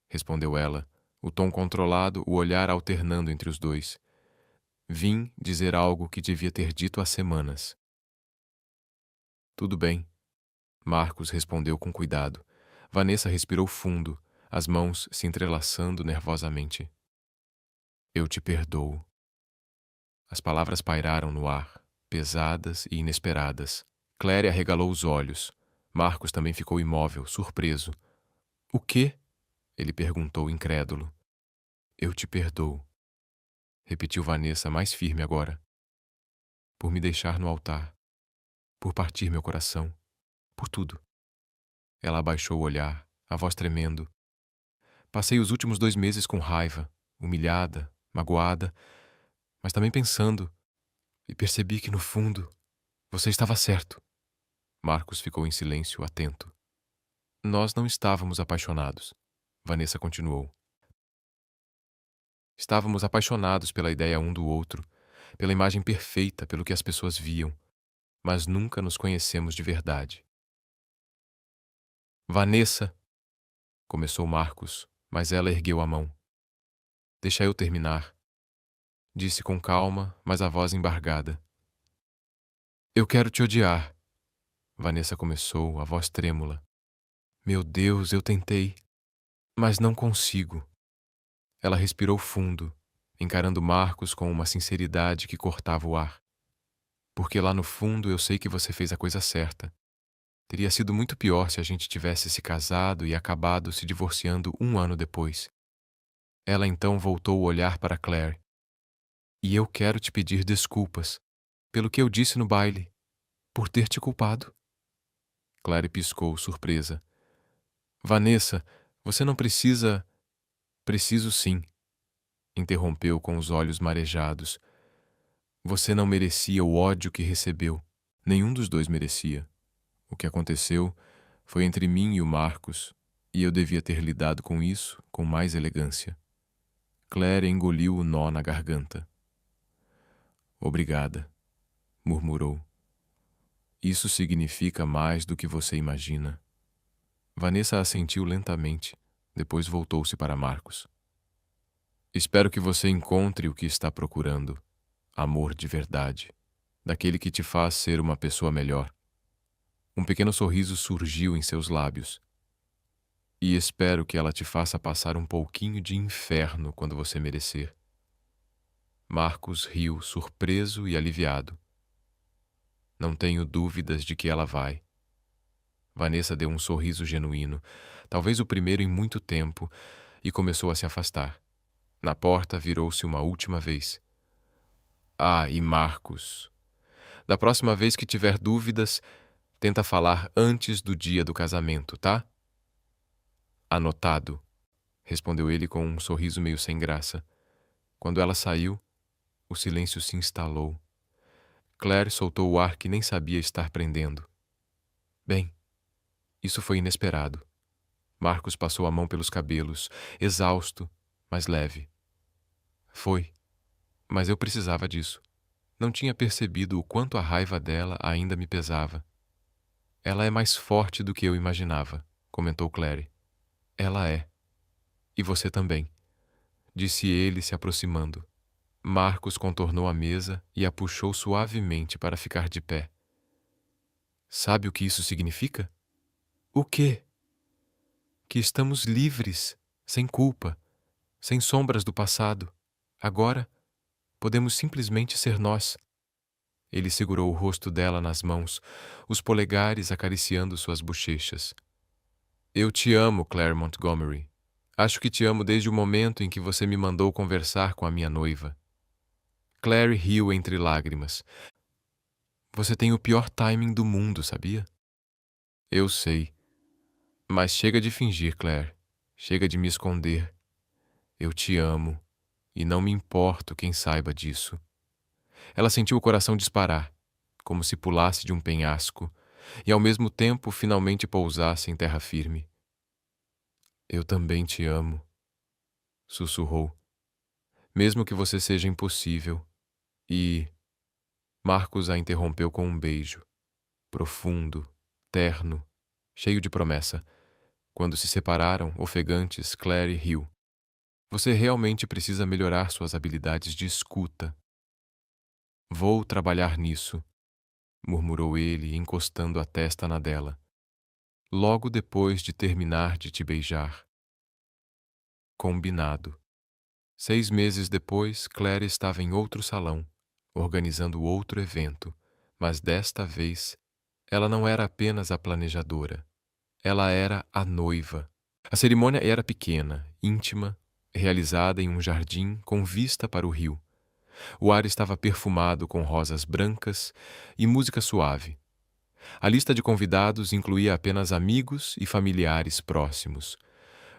respondeu ela, o tom controlado, o olhar alternando entre os dois. Vim dizer algo que devia ter dito há semanas. Tudo bem, Marcos respondeu com cuidado. Vanessa respirou fundo, as mãos se entrelaçando nervosamente. Eu te perdoo. As palavras pairaram no ar, pesadas e inesperadas. Claire arregalou os olhos. Marcos também ficou imóvel, surpreso. O quê? Ele perguntou, incrédulo. Eu te perdoo, repetiu Vanessa mais firme agora. Por me deixar no altar, por partir meu coração, por tudo. Ela abaixou o olhar, a voz tremendo. Passei os últimos 2 meses com raiva, humilhada, magoada, mas também pensando, e percebi que, no fundo, você estava certo. Marcos ficou em silêncio, atento. Nós não estávamos apaixonados, Vanessa continuou. Estávamos apaixonados pela ideia um do outro, pela imagem perfeita, pelo que as pessoas viam, mas nunca nos conhecemos de verdade. Vanessa, começou Marcos, mas ela ergueu a mão. Deixa eu terminar, disse com calma, mas a voz embargada. Eu quero te odiar, Vanessa começou, a voz trêmula. Meu Deus, eu tentei, mas não consigo. Ela respirou fundo, encarando Marcos com uma sinceridade que cortava o ar. Porque lá no fundo eu sei que você fez a coisa certa. Teria sido muito pior se a gente tivesse se casado e acabado se divorciando 1 ano depois. Ela então voltou o olhar para Claire. E eu quero te pedir desculpas pelo que eu disse no baile, por ter te culpado. Claire piscou, surpresa. Vanessa, você não precisa... Preciso sim, interrompeu com os olhos marejados. Você não merecia o ódio que recebeu. Nenhum dos dois merecia. O que aconteceu foi entre mim e o Marcos, E eu devia ter lidado com isso com mais elegância. Claire engoliu o nó na garganta. Obrigada, murmurou. Isso significa mais do que você imagina. Vanessa assentiu lentamente, depois voltou-se para Marcos. Espero que você encontre o que está procurando. Amor de verdade, daquele que te faz ser uma pessoa melhor. Um pequeno sorriso surgiu em seus lábios. E espero que ela te faça passar um pouquinho de inferno quando você merecer. Marcos riu, surpreso e aliviado. Não tenho dúvidas de que ela vai. Vanessa deu um sorriso genuíno, talvez o primeiro em muito tempo, e começou a se afastar. Na porta virou-se uma última vez. Ah, e Marcos, da próxima vez que tiver dúvidas, tenta falar antes do dia do casamento, tá? Anotado, respondeu ele com um sorriso meio sem graça. Quando ela saiu, o silêncio se instalou. Claire soltou o ar que nem sabia estar prendendo. Bem, isso foi inesperado. Marcos passou a mão pelos cabelos, exausto, mas leve. Foi, mas eu precisava disso. Não tinha percebido o quanto a raiva dela ainda me pesava. Ela é mais forte do que eu imaginava, comentou Claire. Ela é. E você também, disse ele se aproximando. Marcos contornou a mesa e a puxou suavemente para ficar de pé. Sabe o que isso significa? O quê? Que estamos livres, sem culpa, sem sombras do passado. Agora, podemos simplesmente ser nós. Ele segurou o rosto dela nas mãos, os polegares acariciando suas bochechas. Eu te amo, Claire Montgomery. Acho que te amo desde o momento em que você me mandou conversar com a minha noiva. Claire riu entre lágrimas. Você tem o pior timing do mundo, sabia? Eu sei. Mas chega de fingir, Claire. Chega de me esconder. Eu te amo, e não me importo quem saiba disso. Ela sentiu o coração disparar, como se pulasse de um penhasco, e ao mesmo tempo finalmente pousasse em terra firme. Eu também te amo, sussurrou. Mesmo que você seja impossível. E... Marcos a interrompeu com um beijo, profundo, terno, cheio de promessa. Quando se separaram, ofegantes, Claire riu. Você realmente precisa melhorar suas habilidades de escuta. Vou trabalhar nisso, murmurou ele, encostando a testa na dela. Logo depois de terminar de te beijar. Combinado. 6 meses depois, Claire estava em outro salão, organizando outro evento, mas desta vez, ela não era apenas a planejadora. Ela era a noiva. A cerimônia era pequena, íntima, realizada em um jardim com vista para o rio. O ar estava perfumado com rosas brancas e música suave. A lista de convidados incluía apenas amigos e familiares próximos.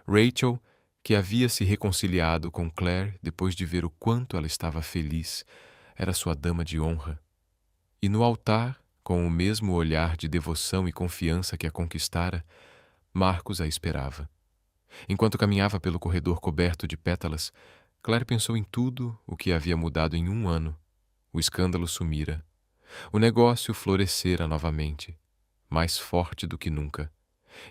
Rachel, que havia se reconciliado com Claire depois de ver o quanto ela estava feliz, era sua dama de honra. E no altar, com o mesmo olhar de devoção e confiança que a conquistara, Marcos a esperava. Enquanto caminhava pelo corredor coberto de pétalas, Claire pensou em tudo o que havia mudado em 1 ano. O escândalo sumira. O negócio florescera novamente, mais forte do que nunca.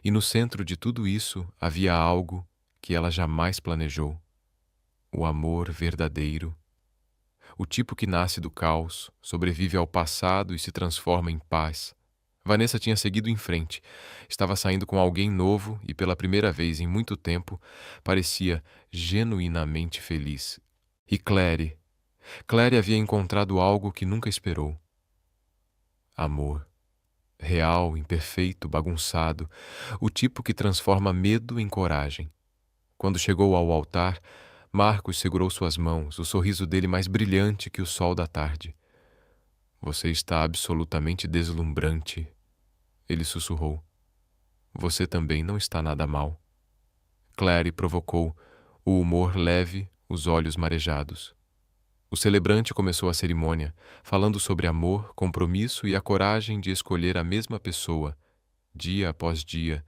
E no centro de tudo isso havia algo que ela jamais planejou. O amor verdadeiro. O tipo que nasce do caos, sobrevive ao passado e se transforma em paz. Vanessa tinha seguido em frente. Estava saindo com alguém novo e, pela primeira vez em muito tempo, parecia genuinamente feliz. E Claire havia encontrado algo que nunca esperou. Amor. Real, imperfeito, bagunçado, o tipo que transforma medo em coragem. Quando chegou ao altar, Marcos segurou suas mãos, o sorriso dele mais brilhante que o sol da tarde. Você está absolutamente deslumbrante, ele sussurrou. Você também não está nada mal. Claire provocou, o humor leve, os olhos marejados. O celebrante começou a cerimônia, falando sobre amor, compromisso e a coragem de escolher a mesma pessoa, dia após dia,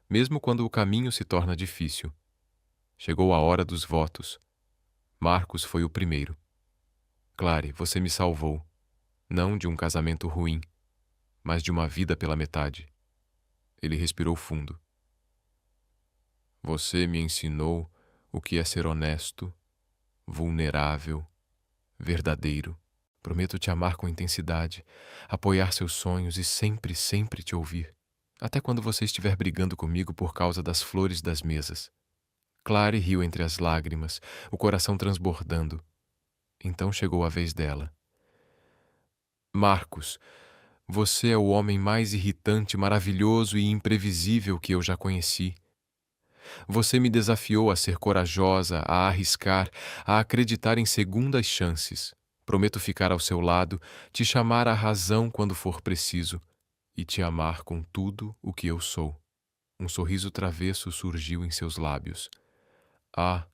mesmo quando o caminho se torna difícil. Chegou a hora dos votos. Marcos foi o primeiro. Clary, você me salvou, não de um casamento ruim, mas de uma vida pela metade. Ele respirou fundo. Você me ensinou o que é ser honesto, vulnerável, verdadeiro. Prometo te amar com intensidade, apoiar seus sonhos e sempre, sempre te ouvir. Até quando você estiver brigando comigo por causa das flores das mesas. Clary riu entre as lágrimas, o coração transbordando. Então chegou a vez dela. Marcos, você é o homem mais irritante, maravilhoso e imprevisível que eu já conheci. Você me desafiou a ser corajosa, a arriscar, a acreditar em segundas chances. Prometo ficar ao seu lado, te chamar à razão quando for preciso e te amar com tudo o que eu sou. Um sorriso travesso surgiu em seus lábios. Ah,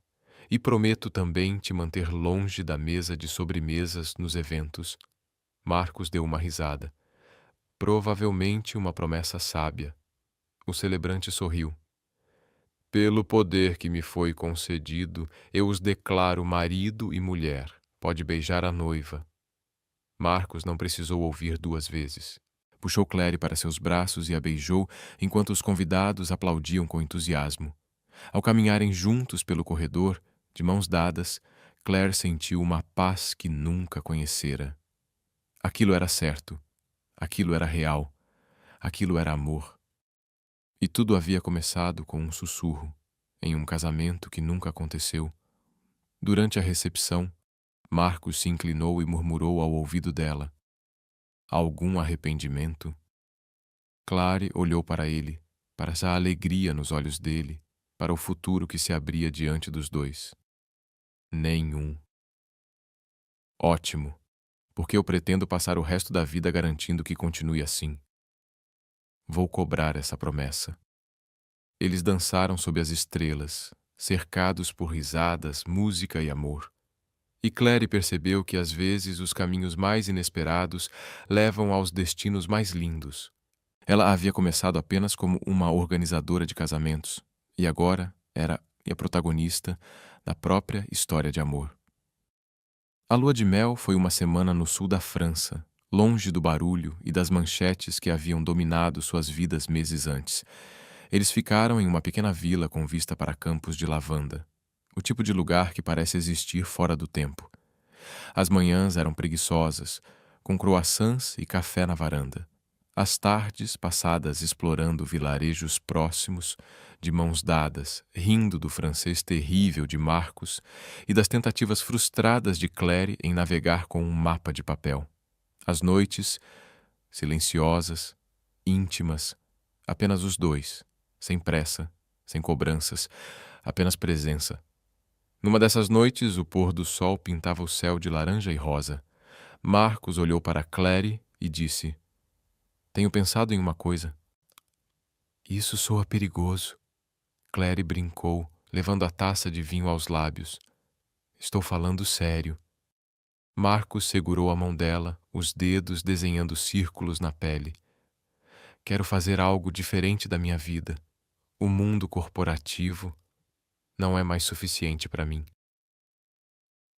e prometo também te manter longe da mesa de sobremesas nos eventos. Marcos deu uma risada. Provavelmente uma promessa sábia. O celebrante sorriu. Pelo poder que me foi concedido, eu os declaro marido e mulher. Pode beijar a noiva. Marcos não precisou ouvir duas vezes. Puxou Clary para seus braços e a beijou, enquanto os convidados aplaudiam com entusiasmo. Ao caminharem juntos pelo corredor, de mãos dadas, Claire sentiu uma paz que nunca conhecera. Aquilo era certo. Aquilo era real. Aquilo era amor. E tudo havia começado com um sussurro, em um casamento que nunca aconteceu. Durante a recepção, Marcos se inclinou e murmurou ao ouvido dela. Algum arrependimento? Clary olhou para ele, para essa alegria nos olhos dele, para o futuro que se abria diante dos dois. Nenhum. Ótimo, porque eu pretendo passar o resto da vida garantindo que continue assim. Vou cobrar essa promessa. Eles dançaram sob as estrelas, cercados por risadas, música e amor. E Clary percebeu que às vezes os caminhos mais inesperados levam aos destinos mais lindos. Ela havia começado apenas como uma organizadora de casamentos, e agora era a protagonista da própria história de amor. A lua de mel foi uma semana no sul da França, longe do barulho e das manchetes que haviam dominado suas vidas meses antes. Eles ficaram em uma pequena vila com vista para campos de lavanda, o tipo de lugar que parece existir fora do tempo. As manhãs eram preguiçosas, com croissants e café na varanda. As tardes passadas explorando vilarejos próximos, de mãos dadas, rindo do francês terrível de Marcos e das tentativas frustradas de Clary em navegar com um mapa de papel. As noites, silenciosas, íntimas, apenas os dois, sem pressa, sem cobranças, apenas presença. Numa dessas noites, o pôr do sol pintava o céu de laranja e rosa. Marcos olhou para Clary e disse: Tenho pensado em uma coisa. Isso soa perigoso. Clary brincou, levando a taça de vinho aos lábios. Estou falando sério. Marcos segurou a mão dela, os dedos desenhando círculos na pele. Quero fazer algo diferente da minha vida. O mundo corporativo não é mais suficiente para mim.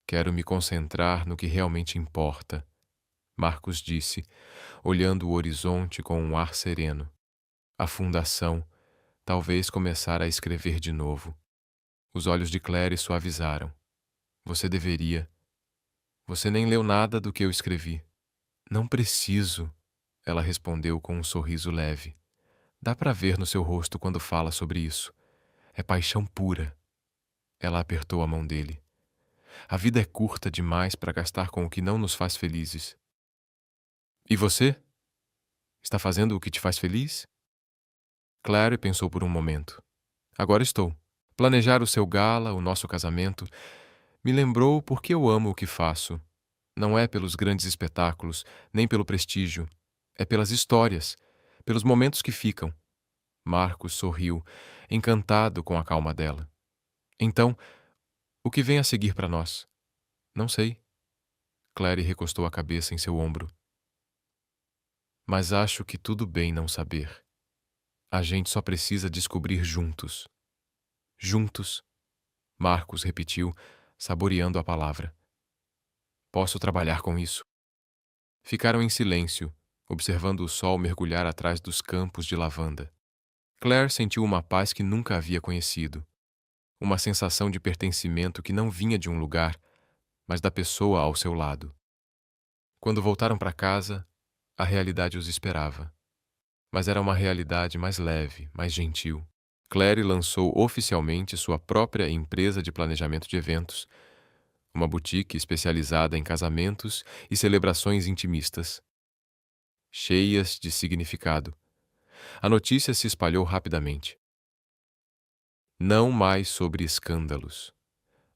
Quero me concentrar no que realmente importa, Marcos disse, olhando o horizonte com um ar sereno. A fundação, talvez começar a escrever de novo. Os olhos de Clary suavizaram. Você deveria. Você nem leu nada do que eu escrevi. Não preciso, ela respondeu com um sorriso leve. Dá para ver no seu rosto quando fala sobre isso. É paixão pura. Ela apertou a mão dele. A vida é curta demais para gastar com o que não nos faz felizes. E você? Está fazendo o que te faz feliz? Clary pensou por um momento. Agora estou. Planejar o seu gala, o nosso casamento, me lembrou por que eu amo o que faço. Não é pelos grandes espetáculos, nem pelo prestígio. É pelas histórias, pelos momentos que ficam. Marcos sorriu, encantado com a calma dela. Então, o que vem a seguir para nós? Não sei. Clary recostou a cabeça em seu ombro. Mas acho que tudo bem não saber. A gente só precisa descobrir juntos. Juntos, Marcos repetiu, saboreando a palavra. Posso trabalhar com isso. Ficaram em silêncio, observando o sol mergulhar atrás dos campos de lavanda. Claire sentiu uma paz que nunca havia conhecido. Uma sensação de pertencimento que não vinha de um lugar, mas da pessoa ao seu lado. Quando voltaram para casa, a realidade os esperava. Mas era uma realidade mais leve, mais gentil. Claire lançou oficialmente sua própria empresa de planejamento de eventos, uma boutique especializada em casamentos e celebrações intimistas, cheias de significado. A notícia se espalhou rapidamente. Não mais sobre escândalos,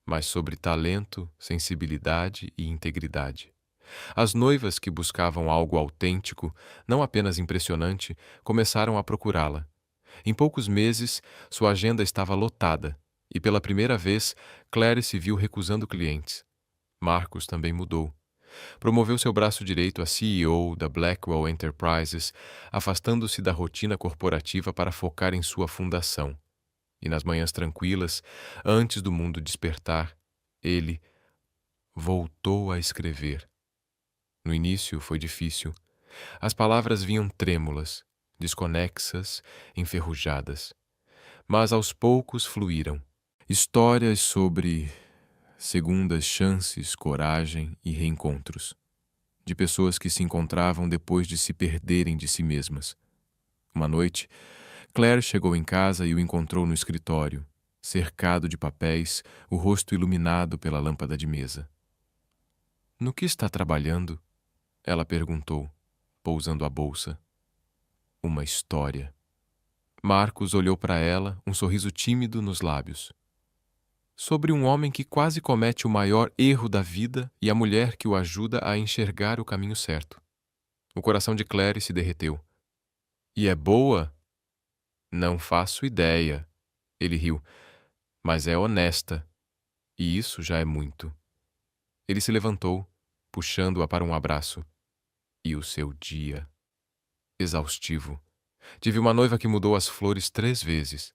mas sobre talento, sensibilidade e integridade. As noivas que buscavam algo autêntico, não apenas impressionante, começaram a procurá-la. Em poucos meses, sua agenda estava lotada, e pela primeira vez, Claire se viu recusando clientes. Marcos também mudou. Promoveu seu braço direito a CEO da Blackwell Enterprises, afastando-se da rotina corporativa para focar em sua fundação. E nas manhãs tranquilas, antes do mundo despertar, ele voltou a escrever. No início foi difícil. As palavras vinham trêmulas, desconexas, enferrujadas. Mas aos poucos fluíram. Histórias sobre segundas chances, coragem e reencontros. De pessoas que se encontravam depois de se perderem de si mesmas. Uma noite, Claire chegou em casa e o encontrou no escritório, cercado de papéis, o rosto iluminado pela lâmpada de mesa. "No que está trabalhando?" ela perguntou, pousando a bolsa. "Uma história." Marcos olhou para ela, um sorriso tímido nos lábios. "Sobre um homem que quase comete o maior erro da vida e a mulher que o ajuda a enxergar o caminho certo." O coração de Claire se derreteu. "E é boa?" "Não faço ideia." Ele riu. "Mas é honesta. E isso já é muito." Ele se levantou, puxando-a para um abraço. "E o seu dia?" "Exaustivo. Tive uma noiva que mudou as flores 3 vezes."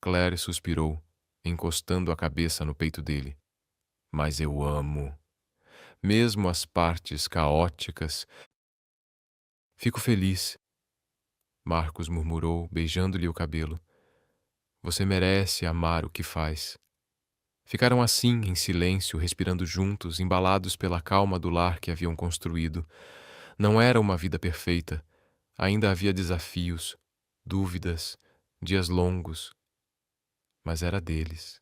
Claire suspirou, encostando a cabeça no peito dele. "Mas eu amo. Mesmo as partes caóticas." "Fico feliz." Marcos murmurou, beijando-lhe o cabelo. "Você merece amar o que faz." Ficaram assim, em silêncio, respirando juntos, embalados pela calma do lar que haviam construído. Não era uma vida perfeita. Ainda havia desafios, dúvidas, dias longos. Mas era deles.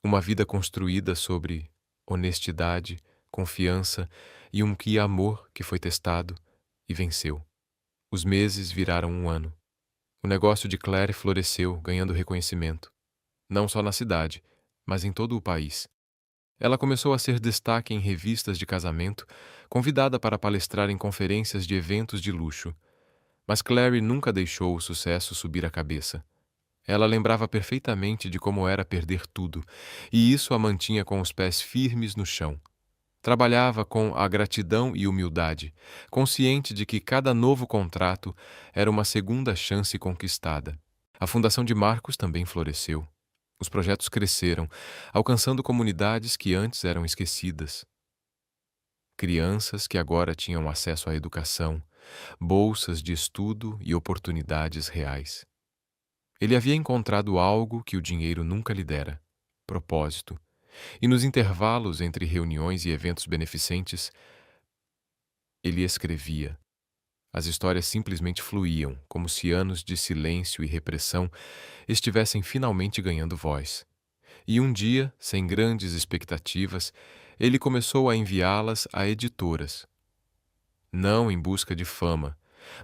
Uma vida construída sobre honestidade, confiança e um amor que foi testado e venceu. Os meses viraram um ano. O negócio de Claire floresceu, ganhando reconhecimento. Não só na cidade, mas em todo o país. Ela começou a ser destaque em revistas de casamento, convidada para palestrar em conferências de eventos de luxo. Mas Claire nunca deixou o sucesso subir a cabeça. Ela lembrava perfeitamente de como era perder tudo, e isso a mantinha com os pés firmes no chão. Trabalhava com a gratidão e humildade, consciente de que cada novo contrato era uma segunda chance conquistada. A fundação de Marcos também floresceu. Os projetos cresceram, alcançando comunidades que antes eram esquecidas. Crianças que agora tinham acesso à educação, bolsas de estudo e oportunidades reais. Ele havia encontrado algo que o dinheiro nunca lhe dera: propósito. E nos intervalos entre reuniões e eventos beneficentes, ele escrevia. As histórias simplesmente fluíam, como se anos de silêncio e repressão estivessem finalmente ganhando voz. E um dia, sem grandes expectativas, ele começou a enviá-las a editoras. Não em busca de fama,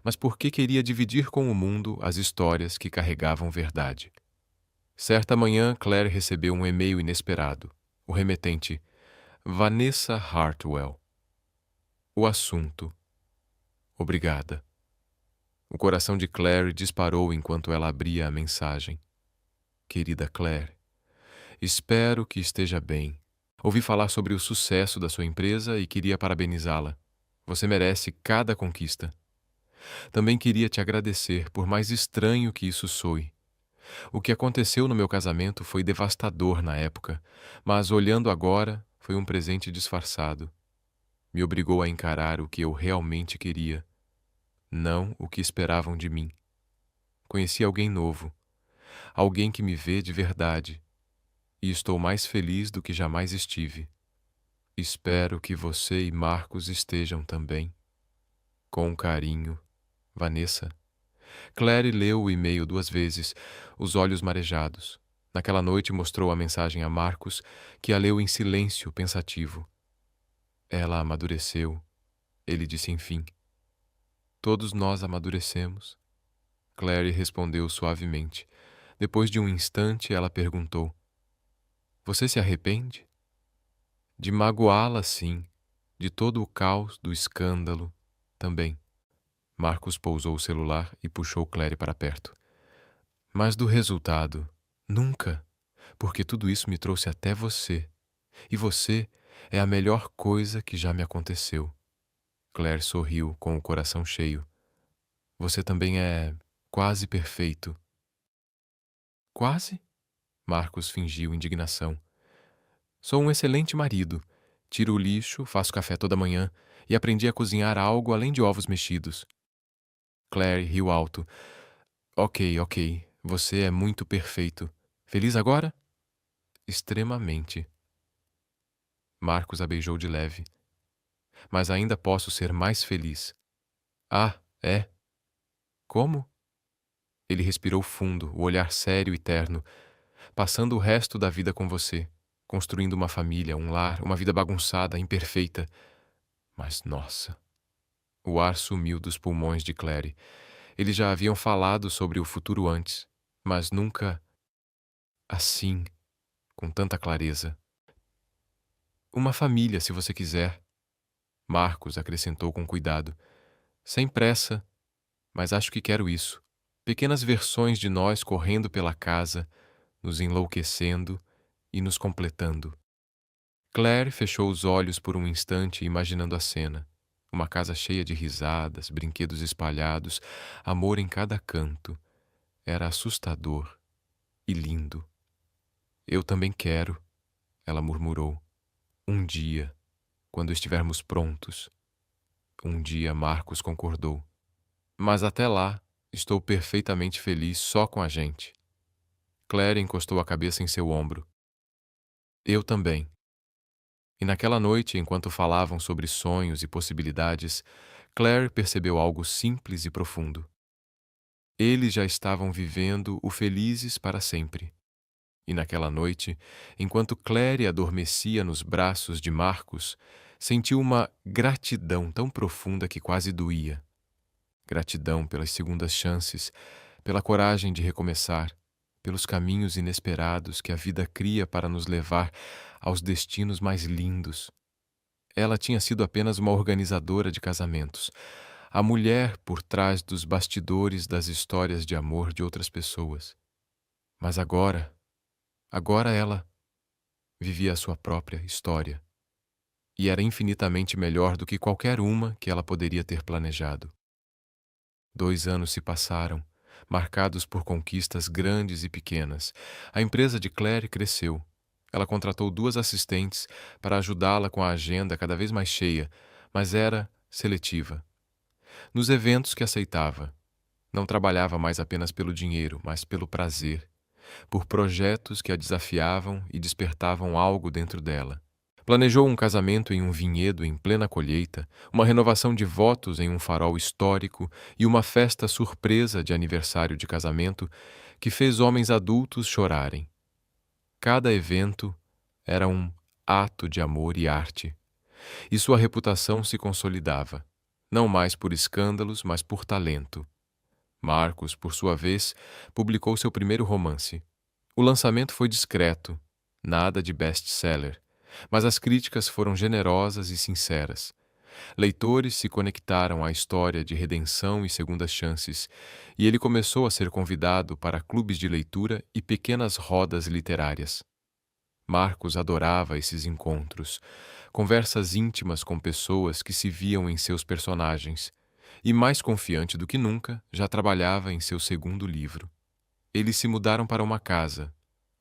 mas porque queria dividir com o mundo as histórias que carregavam verdade. Certa manhã, Claire recebeu um e-mail inesperado. O remetente: Vanessa Hartwell. O assunto: obrigada. O coração de Claire disparou enquanto ela abria a mensagem. Querida Claire, espero que esteja bem. Ouvi falar sobre o sucesso da sua empresa e queria parabenizá-la. Você merece cada conquista. Também queria te agradecer, por mais estranho que isso soe. O que aconteceu no meu casamento foi devastador na época, mas olhando agora, foi um presente disfarçado. Me obrigou a encarar o que eu realmente queria, não o que esperavam de mim. Conheci alguém novo, alguém que me vê de verdade, e estou mais feliz do que jamais estive. Espero que você e Marcos estejam também. Com carinho, Vanessa. Claire leu o e-mail 2 vezes, os olhos marejados. Naquela noite mostrou a mensagem a Marcos, que a leu em silêncio pensativo. Ela amadureceu. Ele disse enfim. Todos nós amadurecemos. Claire respondeu suavemente. Depois de um instante, ela perguntou: Você se arrepende? De magoá-la, sim. De todo o caos, do escândalo, também. Marcos pousou o celular e puxou Claire para perto. Mas do resultado, nunca, porque tudo isso me trouxe até você. E você é a melhor coisa que já me aconteceu. Claire sorriu com o coração cheio. Você também é quase perfeito. Quase? Marcos fingiu indignação. Sou um excelente marido. Tiro o lixo, faço café toda manhã e aprendi a cozinhar algo além de ovos mexidos. Claire riu alto. Ok, ok. Você é muito perfeito. Feliz agora? Extremamente. Marcos a beijou de leve. Mas ainda posso ser mais feliz. Ah, é? Como? Ele respirou fundo, o olhar sério e terno. Passando o resto da vida com você. Construindo uma família, um lar, uma vida bagunçada, imperfeita. Mas, nossa... O ar sumiu dos pulmões de Claire. Eles já haviam falado sobre o futuro antes, mas nunca assim, com tanta clareza. Uma família, se você quiser. Marcos acrescentou com cuidado. Sem pressa, mas acho que quero isso. Pequenas versões de nós correndo pela casa, nos enlouquecendo e nos completando. Claire fechou os olhos por um instante, imaginando a cena. Uma casa cheia de risadas, brinquedos espalhados, amor em cada canto. Era assustador e lindo. Eu também quero, ela murmurou. Um dia, quando estivermos prontos. Um dia, Marcos concordou. Mas até lá, estou perfeitamente feliz só com a gente. Claire encostou a cabeça em seu ombro. Eu também. E naquela noite, enquanto falavam sobre sonhos e possibilidades, Claire percebeu algo simples e profundo. Eles já estavam vivendo o felizes para sempre. E naquela noite, enquanto Claire adormecia nos braços de Marcos, sentiu uma gratidão tão profunda que quase doía. Gratidão pelas segundas chances, pela coragem de recomeçar, pelos caminhos inesperados que a vida cria para nos levar aos destinos mais lindos. Ela tinha sido apenas uma organizadora de casamentos, a mulher por trás dos bastidores das histórias de amor de outras pessoas. Mas agora ela vivia a sua própria história, e era infinitamente melhor do que qualquer uma que ela poderia ter planejado. 2 anos se passaram, marcados por conquistas grandes e pequenas. A empresa de Claire cresceu. Ela contratou 2 assistentes para ajudá-la com a agenda cada vez mais cheia, mas era seletiva. Nos eventos que aceitava, não trabalhava mais apenas pelo dinheiro, mas pelo prazer, por projetos que a desafiavam e despertavam algo dentro dela. Planejou um casamento em um vinhedo em plena colheita, uma renovação de votos em um farol histórico e uma festa surpresa de aniversário de casamento que fez homens adultos chorarem. Cada evento era um ato de amor e arte, e sua reputação se consolidava, não mais por escândalos, mas por talento. Marcos, por sua vez, publicou seu primeiro romance. O lançamento foi discreto, nada de best-seller, mas as críticas foram generosas e sinceras. Leitores se conectaram à história de redenção e segundas chances, e ele começou a ser convidado para clubes de leitura e pequenas rodas literárias. Marcos adorava esses encontros, conversas íntimas com pessoas que se viam em seus personagens, e, mais confiante do que nunca, já trabalhava em seu segundo livro. Eles se mudaram para uma casa,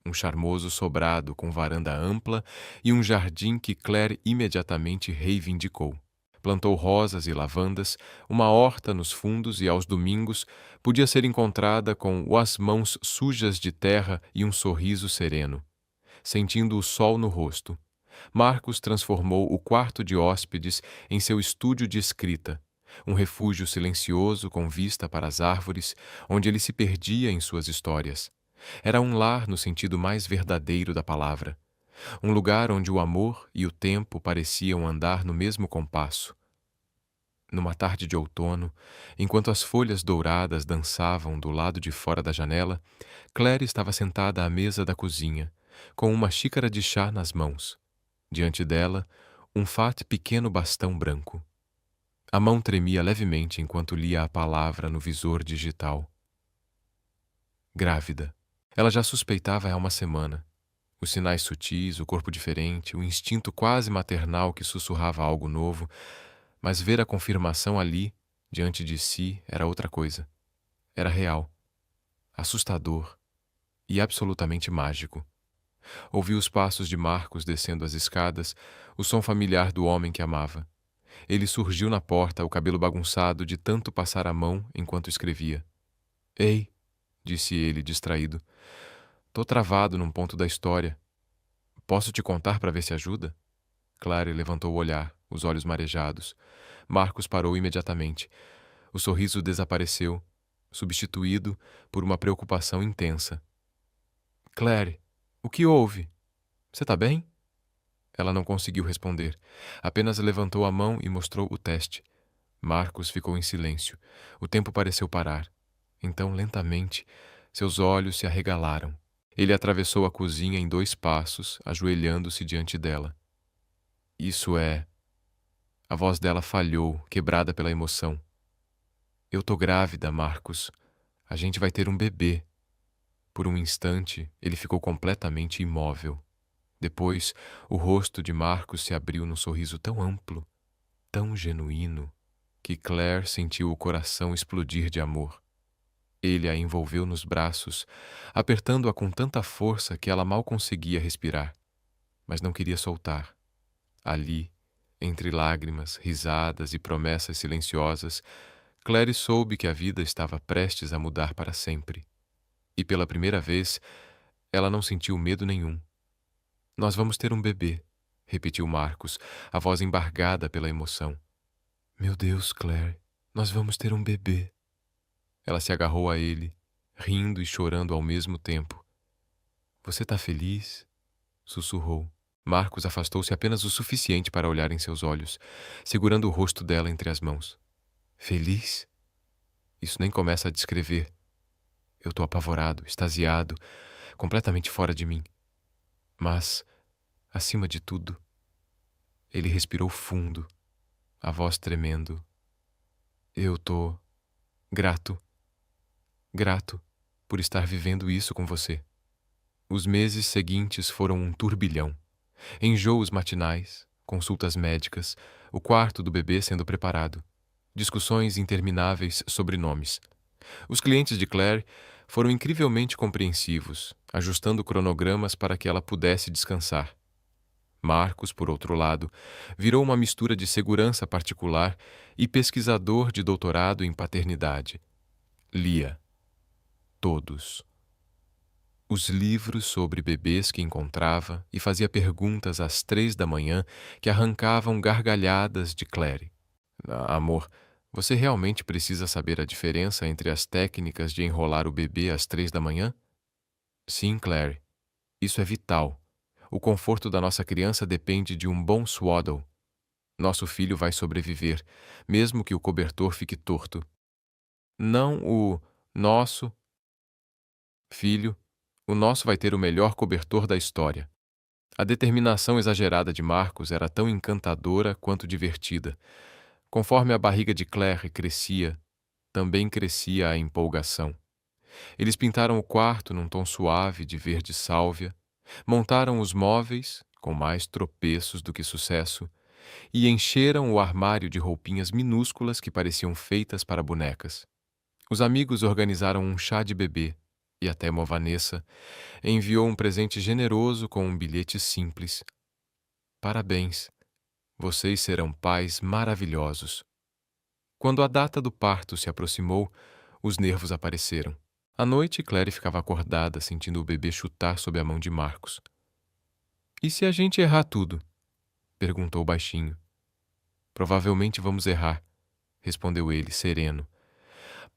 um charmoso sobrado com varanda ampla e um jardim que Claire imediatamente reivindicou. Plantou rosas e lavandas, uma horta nos fundos e aos domingos podia ser encontrada com as mãos sujas de terra e um sorriso sereno. Sentindo o sol no rosto, Marcos transformou o quarto de hóspedes em seu estúdio de escrita, um refúgio silencioso com vista para as árvores, onde ele se perdia em suas histórias. Era um lar no sentido mais verdadeiro da palavra, um lugar onde o amor e o tempo pareciam andar no mesmo compasso. Numa tarde de outono, enquanto as folhas douradas dançavam do lado de fora da janela, Claire estava sentada à mesa da cozinha, com uma xícara de chá nas mãos. Diante dela, um pequeno bastão branco. A mão tremia levemente enquanto lia a palavra no visor digital. Grávida. Ela já suspeitava há uma semana. Os sinais sutis, o corpo diferente, o instinto quase maternal que sussurrava algo novo, mas ver a confirmação ali, diante de si, era outra coisa. Era real, assustador e absolutamente mágico. Ouviu os passos de Marcos descendo as escadas, o som familiar do homem que amava. Ele surgiu na porta, o cabelo bagunçado de tanto passar a mão enquanto escrevia. Ei, disse ele, distraído. Tô travado num ponto da história. Posso te contar para ver se ajuda? Claire levantou o olhar, os olhos marejados. Marcos parou imediatamente. O sorriso desapareceu, substituído por uma preocupação intensa. Claire, o que houve? Você tá bem? Ela não conseguiu responder. Apenas levantou a mão e mostrou o teste. Marcos ficou em silêncio. O tempo pareceu parar. Então, lentamente, seus olhos se arregalaram. Ele atravessou a cozinha em 2 passos, ajoelhando-se diante dela. Isso é... A voz dela falhou, quebrada pela emoção. Eu tô grávida, Marcos. A gente vai ter um bebê. Por um instante, ele ficou completamente imóvel. Depois, o rosto de Marcos se abriu num sorriso tão amplo, tão genuíno, que Claire sentiu o coração explodir de amor. Ele a envolveu nos braços, apertando-a com tanta força que ela mal conseguia respirar, mas não queria soltar. Ali, entre lágrimas, risadas e promessas silenciosas, Claire soube que a vida estava prestes a mudar para sempre. E pela primeira vez, ela não sentiu medo nenhum. Nós vamos ter um bebê, repetiu Marcos, a voz embargada pela emoção. Meu Deus, Claire, nós vamos ter um bebê. Ela se agarrou a ele, rindo e chorando ao mesmo tempo. Você tá feliz? Sussurrou. Marcos afastou-se apenas o suficiente para olhar em seus olhos, segurando o rosto dela entre as mãos. Feliz? Isso nem começa a descrever. Eu tô apavorado, extasiado, completamente fora de mim. Mas, acima de tudo, ele respirou fundo, a voz tremendo. Eu tô grato por estar vivendo isso com você. Os meses seguintes foram um turbilhão. Enjoos matinais, consultas médicas, o quarto do bebê sendo preparado, discussões intermináveis sobre nomes. Os clientes de Claire foram incrivelmente compreensivos, ajustando cronogramas para que ela pudesse descansar. Marcos, por outro lado, virou uma mistura de segurança particular e pesquisador de doutorado em paternidade. Lia todos os livros sobre bebês que encontrava e fazia perguntas às 3 da manhã que arrancavam gargalhadas de Claire. Amor, você realmente precisa saber a diferença entre as técnicas de enrolar o bebê às 3 da manhã? Sim, Claire. Isso é vital. O conforto da nossa criança depende de um bom swaddle. Nosso filho vai sobreviver, mesmo que o cobertor fique torto. Não o nosso filho. O nosso vai ter o melhor cobertor da história. A determinação exagerada de Marcos era tão encantadora quanto divertida. Conforme a barriga de Claire crescia, também crescia a empolgação. Eles pintaram o quarto num tom suave de verde sálvia, montaram os móveis, com mais tropeços do que sucesso, e encheram o armário de roupinhas minúsculas que pareciam feitas para bonecas. Os amigos organizaram um chá de bebê e até Mó Vanessa enviou um presente generoso com um bilhete simples. Parabéns, vocês serão pais maravilhosos. Quando a data do parto se aproximou, os nervos apareceram. À noite, Claire ficava acordada, sentindo o bebê chutar sob a mão de Marcos. E se a gente errar tudo? Perguntou baixinho. Provavelmente vamos errar, respondeu ele, sereno.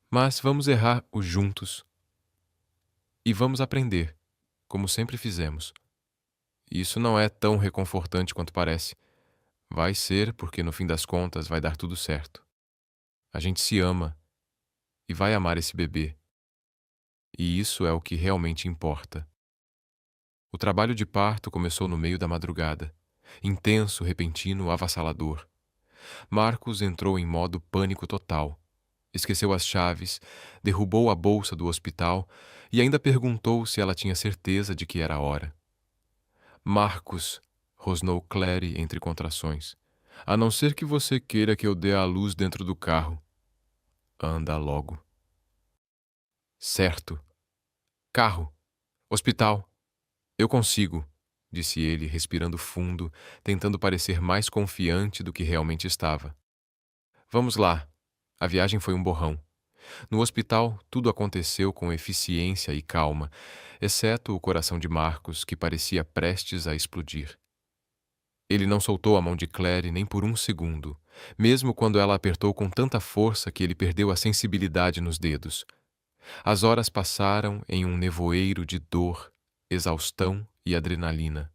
Mas vamos errar os juntos. E vamos aprender, como sempre fizemos. Isso não é tão reconfortante quanto parece. Vai ser porque no fim das contas vai dar tudo certo. A gente se ama e vai amar esse bebê. E isso é o que realmente importa. O trabalho de parto começou no meio da madrugada. Intenso, repentino, avassalador. Marcos entrou em modo pânico total. Esqueceu as chaves, derrubou a bolsa do hospital e ainda perguntou se ela tinha certeza de que era a hora. Marcos, rosnou Clary entre contrações. A não ser que você queira que eu dê à luz dentro do carro. Anda logo. Certo. Carro. Hospital. Eu consigo, disse ele, respirando fundo, tentando parecer mais confiante do que realmente estava. Vamos lá. A viagem foi um borrão. No hospital, tudo aconteceu com eficiência e calma, exceto o coração de Marcos, que parecia prestes a explodir. Ele não soltou a mão de Clary nem por um segundo, mesmo quando ela apertou com tanta força que ele perdeu a sensibilidade nos dedos. As horas passaram em um nevoeiro de dor, exaustão e adrenalina.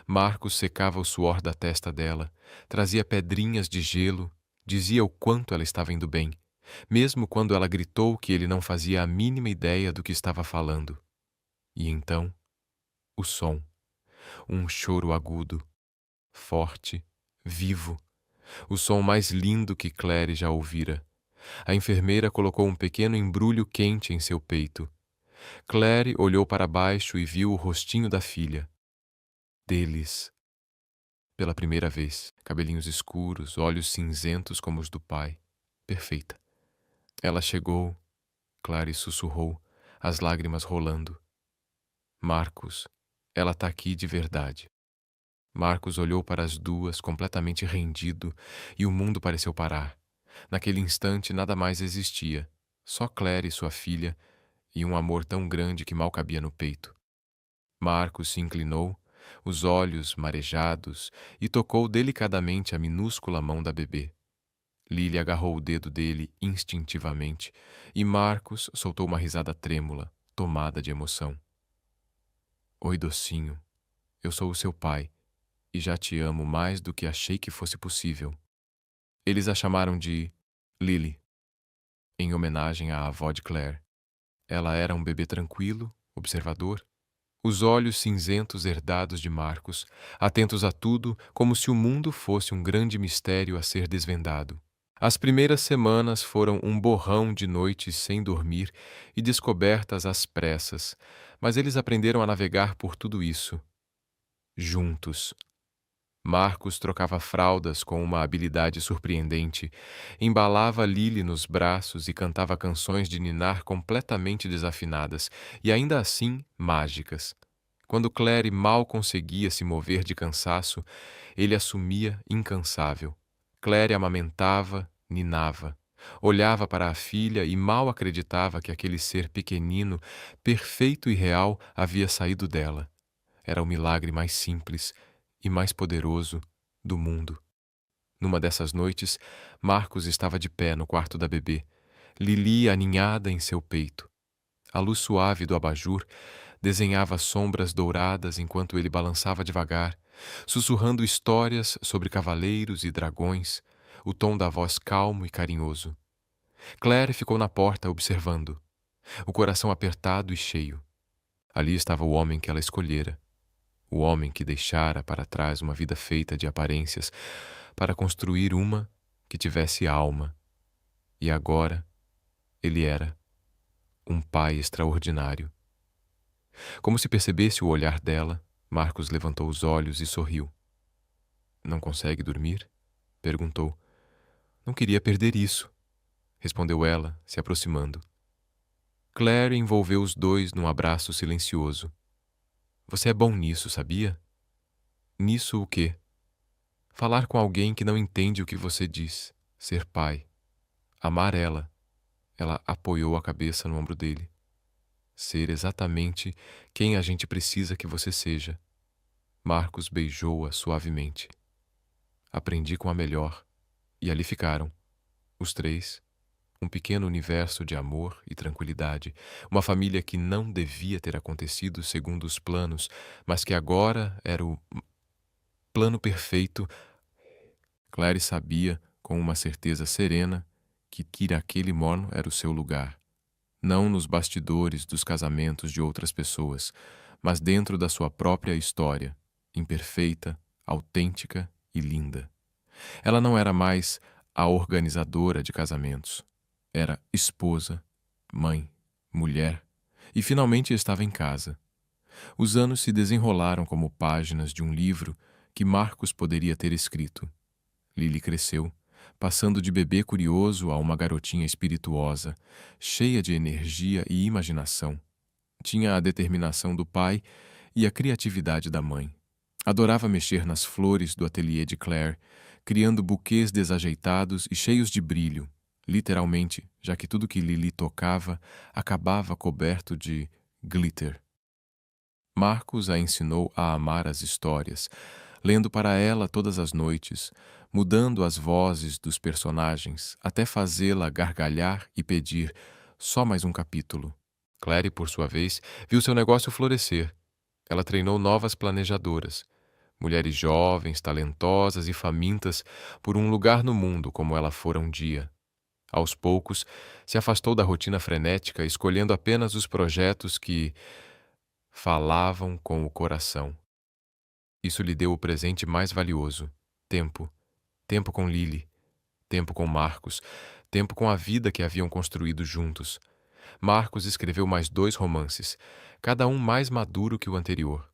Marcos secava o suor da testa dela, trazia pedrinhas de gelo, dizia o quanto ela estava indo bem, mesmo quando ela gritou que ele não fazia a mínima ideia do que estava falando. E então, o som. Um choro agudo, forte, vivo. O som mais lindo que Clary já ouvira. A enfermeira colocou um pequeno embrulho quente em seu peito. Clary olhou para baixo e viu o rostinho da filha. Deles. Pela primeira vez, cabelinhos escuros, olhos cinzentos como os do pai. Perfeita. Ela chegou, Clary sussurrou, as lágrimas rolando. Marcos, ela tá aqui de verdade. Marcos olhou para as duas, completamente rendido, e o mundo pareceu parar. Naquele instante nada mais existia, só Clary, sua filha, e um amor tão grande que mal cabia no peito. Marcos se inclinou, os olhos marejados, e tocou delicadamente a minúscula mão da bebê. Lily agarrou o dedo dele instintivamente, e Marcos soltou uma risada trêmula, tomada de emoção. Oi, docinho, eu sou o seu pai, e já te amo mais do que achei que fosse possível. Eles a chamaram de Lily, em homenagem à avó de Claire. Ela era um bebê tranquilo, observador, os olhos cinzentos herdados de Marcos, atentos a tudo como se o mundo fosse um grande mistério a ser desvendado. As primeiras semanas foram um borrão de noites sem dormir e descobertas às pressas, mas eles aprenderam a navegar por tudo isso, juntos. Marcos trocava fraldas com uma habilidade surpreendente, embalava Lily nos braços e cantava canções de ninar completamente desafinadas e ainda assim mágicas. Quando Clary mal conseguia se mover de cansaço, ele assumia incansável. Clary amamentava, ninava, olhava para a filha e mal acreditava que aquele ser pequenino, perfeito e real, havia saído dela. Era o milagre mais simples e mais poderoso do mundo. Numa dessas noites, Marcos estava de pé no quarto da bebê, Lily aninhada em seu peito. A luz suave do abajur desenhava sombras douradas enquanto ele balançava devagar, sussurrando histórias sobre cavaleiros e dragões, o tom da voz calmo e carinhoso. Claire ficou na porta observando, o coração apertado e cheio. Ali estava o homem que ela escolhera, o homem que deixara para trás uma vida feita de aparências para construir uma que tivesse alma. E agora, ele era um pai extraordinário. Como se percebesse o olhar dela, Marcos levantou os olhos e sorriu. Não consegue dormir? Perguntou. Não queria perder isso, respondeu ela, se aproximando. Claire envolveu os dois num abraço silencioso. Você é bom nisso, sabia? Nisso o quê? Falar com alguém que não entende o que você diz. Ser pai. Amar ela. Ela apoiou a cabeça no ombro dele. Ser exatamente quem a gente precisa que você seja. Marcos beijou-a suavemente. Aprendi com a melhor. E ali ficaram, os três, um pequeno universo de amor e tranquilidade, uma família que não devia ter acontecido segundo os planos, mas que agora era o plano perfeito. Clary sabia, com uma certeza serena, que naquele morno era o seu lugar. Não nos bastidores dos casamentos de outras pessoas, mas dentro da sua própria história, imperfeita, autêntica e linda. Ela não era mais a organizadora de casamentos. Era esposa, mãe, mulher e finalmente estava em casa. Os anos se desenrolaram como páginas de um livro que Marcos poderia ter escrito. Lily cresceu, passando de bebê curioso a uma garotinha espirituosa, cheia de energia e imaginação. Tinha a determinação do pai e a criatividade da mãe. Adorava mexer nas flores do ateliê de Claire, criando buquês desajeitados e cheios de brilho, literalmente, já que tudo que Lily tocava acabava coberto de glitter. Marcos a ensinou a amar as histórias, lendo para ela todas as noites, mudando as vozes dos personagens até fazê-la gargalhar e pedir só mais um capítulo. Clary, por sua vez, viu seu negócio florescer. Ela treinou novas planejadoras, mulheres jovens, talentosas e famintas por um lugar no mundo como ela fora um dia. Aos poucos, se afastou da rotina frenética, escolhendo apenas os projetos que falavam com o coração. Isso lhe deu o presente mais valioso: tempo. Tempo com Lily, tempo com Marcos, tempo com a vida que haviam construído juntos. Marcos escreveu mais 2 romances, cada um mais maduro que o anterior.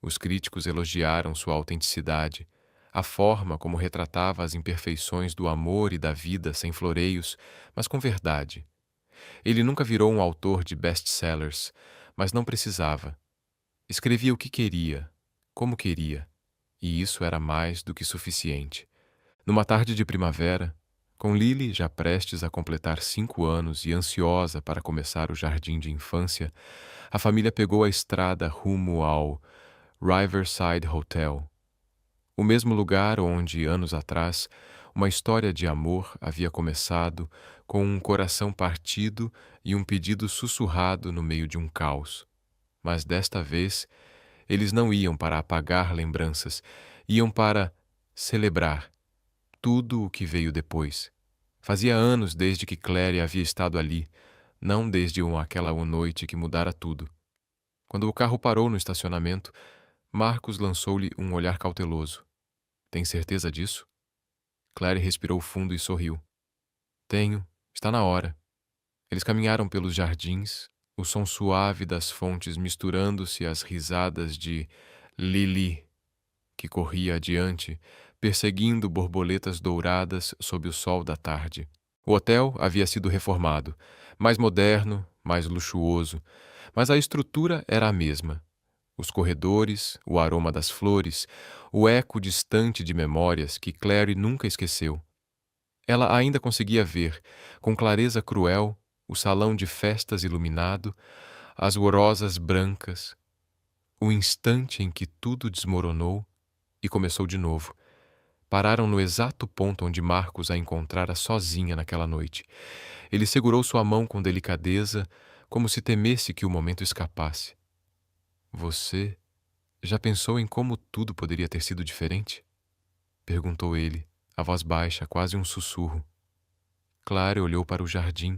Os críticos elogiaram sua autenticidade, a forma como retratava as imperfeições do amor e da vida sem floreios, mas com verdade. Ele nunca virou um autor de best-sellers, mas não precisava. Escrevia o que queria, como queria, e isso era mais do que suficiente. Numa tarde de primavera, com Lily já prestes a completar 5 anos e ansiosa para começar o jardim de infância, a família pegou a estrada rumo ao Riverside Hotel, o mesmo lugar onde, anos atrás, uma história de amor havia começado com um coração partido e um pedido sussurrado no meio de um caos. Mas desta vez, eles não iam para apagar lembranças, iam para celebrar tudo o que veio depois. Fazia anos desde que Clary havia estado ali, não desde aquela noite que mudara tudo. Quando o carro parou no estacionamento, Marcos lançou-lhe um olhar cauteloso. Tem certeza disso? Clary respirou fundo e sorriu. Tenho, está na hora. Eles caminharam pelos jardins, o som suave das fontes misturando-se às risadas de Lily, que corria adiante, perseguindo borboletas douradas sob o sol da tarde. O hotel havia sido reformado, mais moderno, mais luxuoso, mas a estrutura era a mesma. Os corredores, o aroma das flores, o eco distante de memórias que Clary nunca esqueceu. Ela ainda conseguia ver, com clareza cruel, o salão de festas iluminado, as rosas brancas, o instante em que tudo desmoronou e começou de novo. Pararam no exato ponto onde Marcos a encontrara sozinha naquela noite. Ele segurou sua mão com delicadeza, como se temesse que o momento escapasse. Você já pensou em como tudo poderia ter sido diferente? Perguntou ele, a voz baixa, quase um sussurro. Clary olhou para o jardim,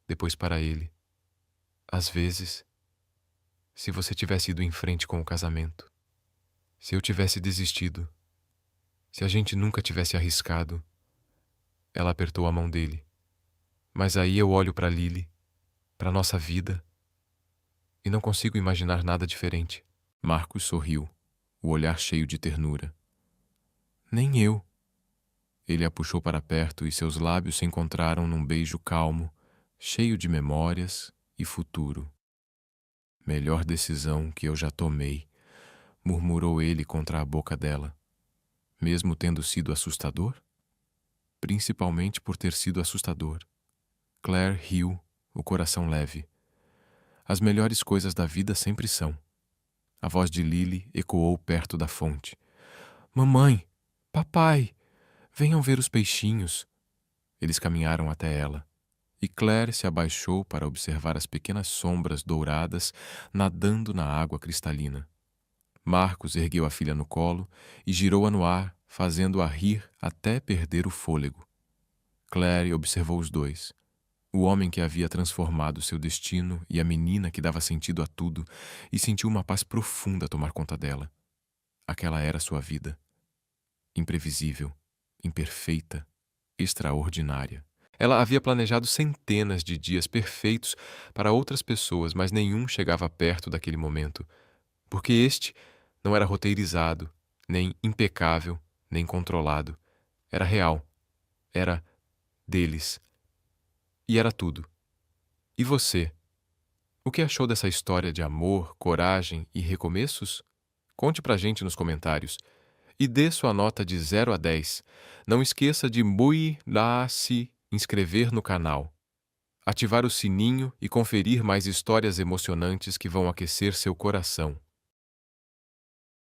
depois para ele. Às vezes, se você tivesse ido em frente com o casamento, se eu tivesse desistido, se a gente nunca tivesse arriscado. Ela apertou a mão dele. Mas aí eu olho para Lily, para nossa vida, e não consigo imaginar nada diferente. Marcos sorriu, o olhar cheio de ternura. Nem eu. Ele a puxou para perto e seus lábios se encontraram num beijo calmo, cheio de memórias e futuro. Melhor decisão que eu já tomei, murmurou ele contra a boca dela. Mesmo tendo sido assustador? Principalmente por ter sido assustador. Claire riu, o coração leve. As melhores coisas da vida sempre são. A voz de Lily ecoou perto da fonte. Mamãe! Papai! Venham ver os peixinhos. Eles caminharam até ela, e Claire se abaixou para observar as pequenas sombras douradas nadando na água cristalina. Marcos ergueu a filha no colo e girou-a no ar, fazendo-a rir até perder o fôlego. Claire observou os dois. O homem que havia transformado seu destino e a menina que dava sentido a tudo, e sentiu uma paz profunda tomar conta dela. Aquela era sua vida. Imprevisível, imperfeita, extraordinária. Ela havia planejado centenas de dias perfeitos para outras pessoas, mas nenhum chegava perto daquele momento, porque este não era roteirizado, nem impecável, nem controlado. Era real. Era deles. E era tudo. E você? O que achou dessa história de amor, coragem e recomeços? Conte pra gente nos comentários. E dê sua nota de 0 a 10. Não esqueça de se inscrever no canal, ativar o sininho e conferir mais histórias emocionantes que vão aquecer seu coração.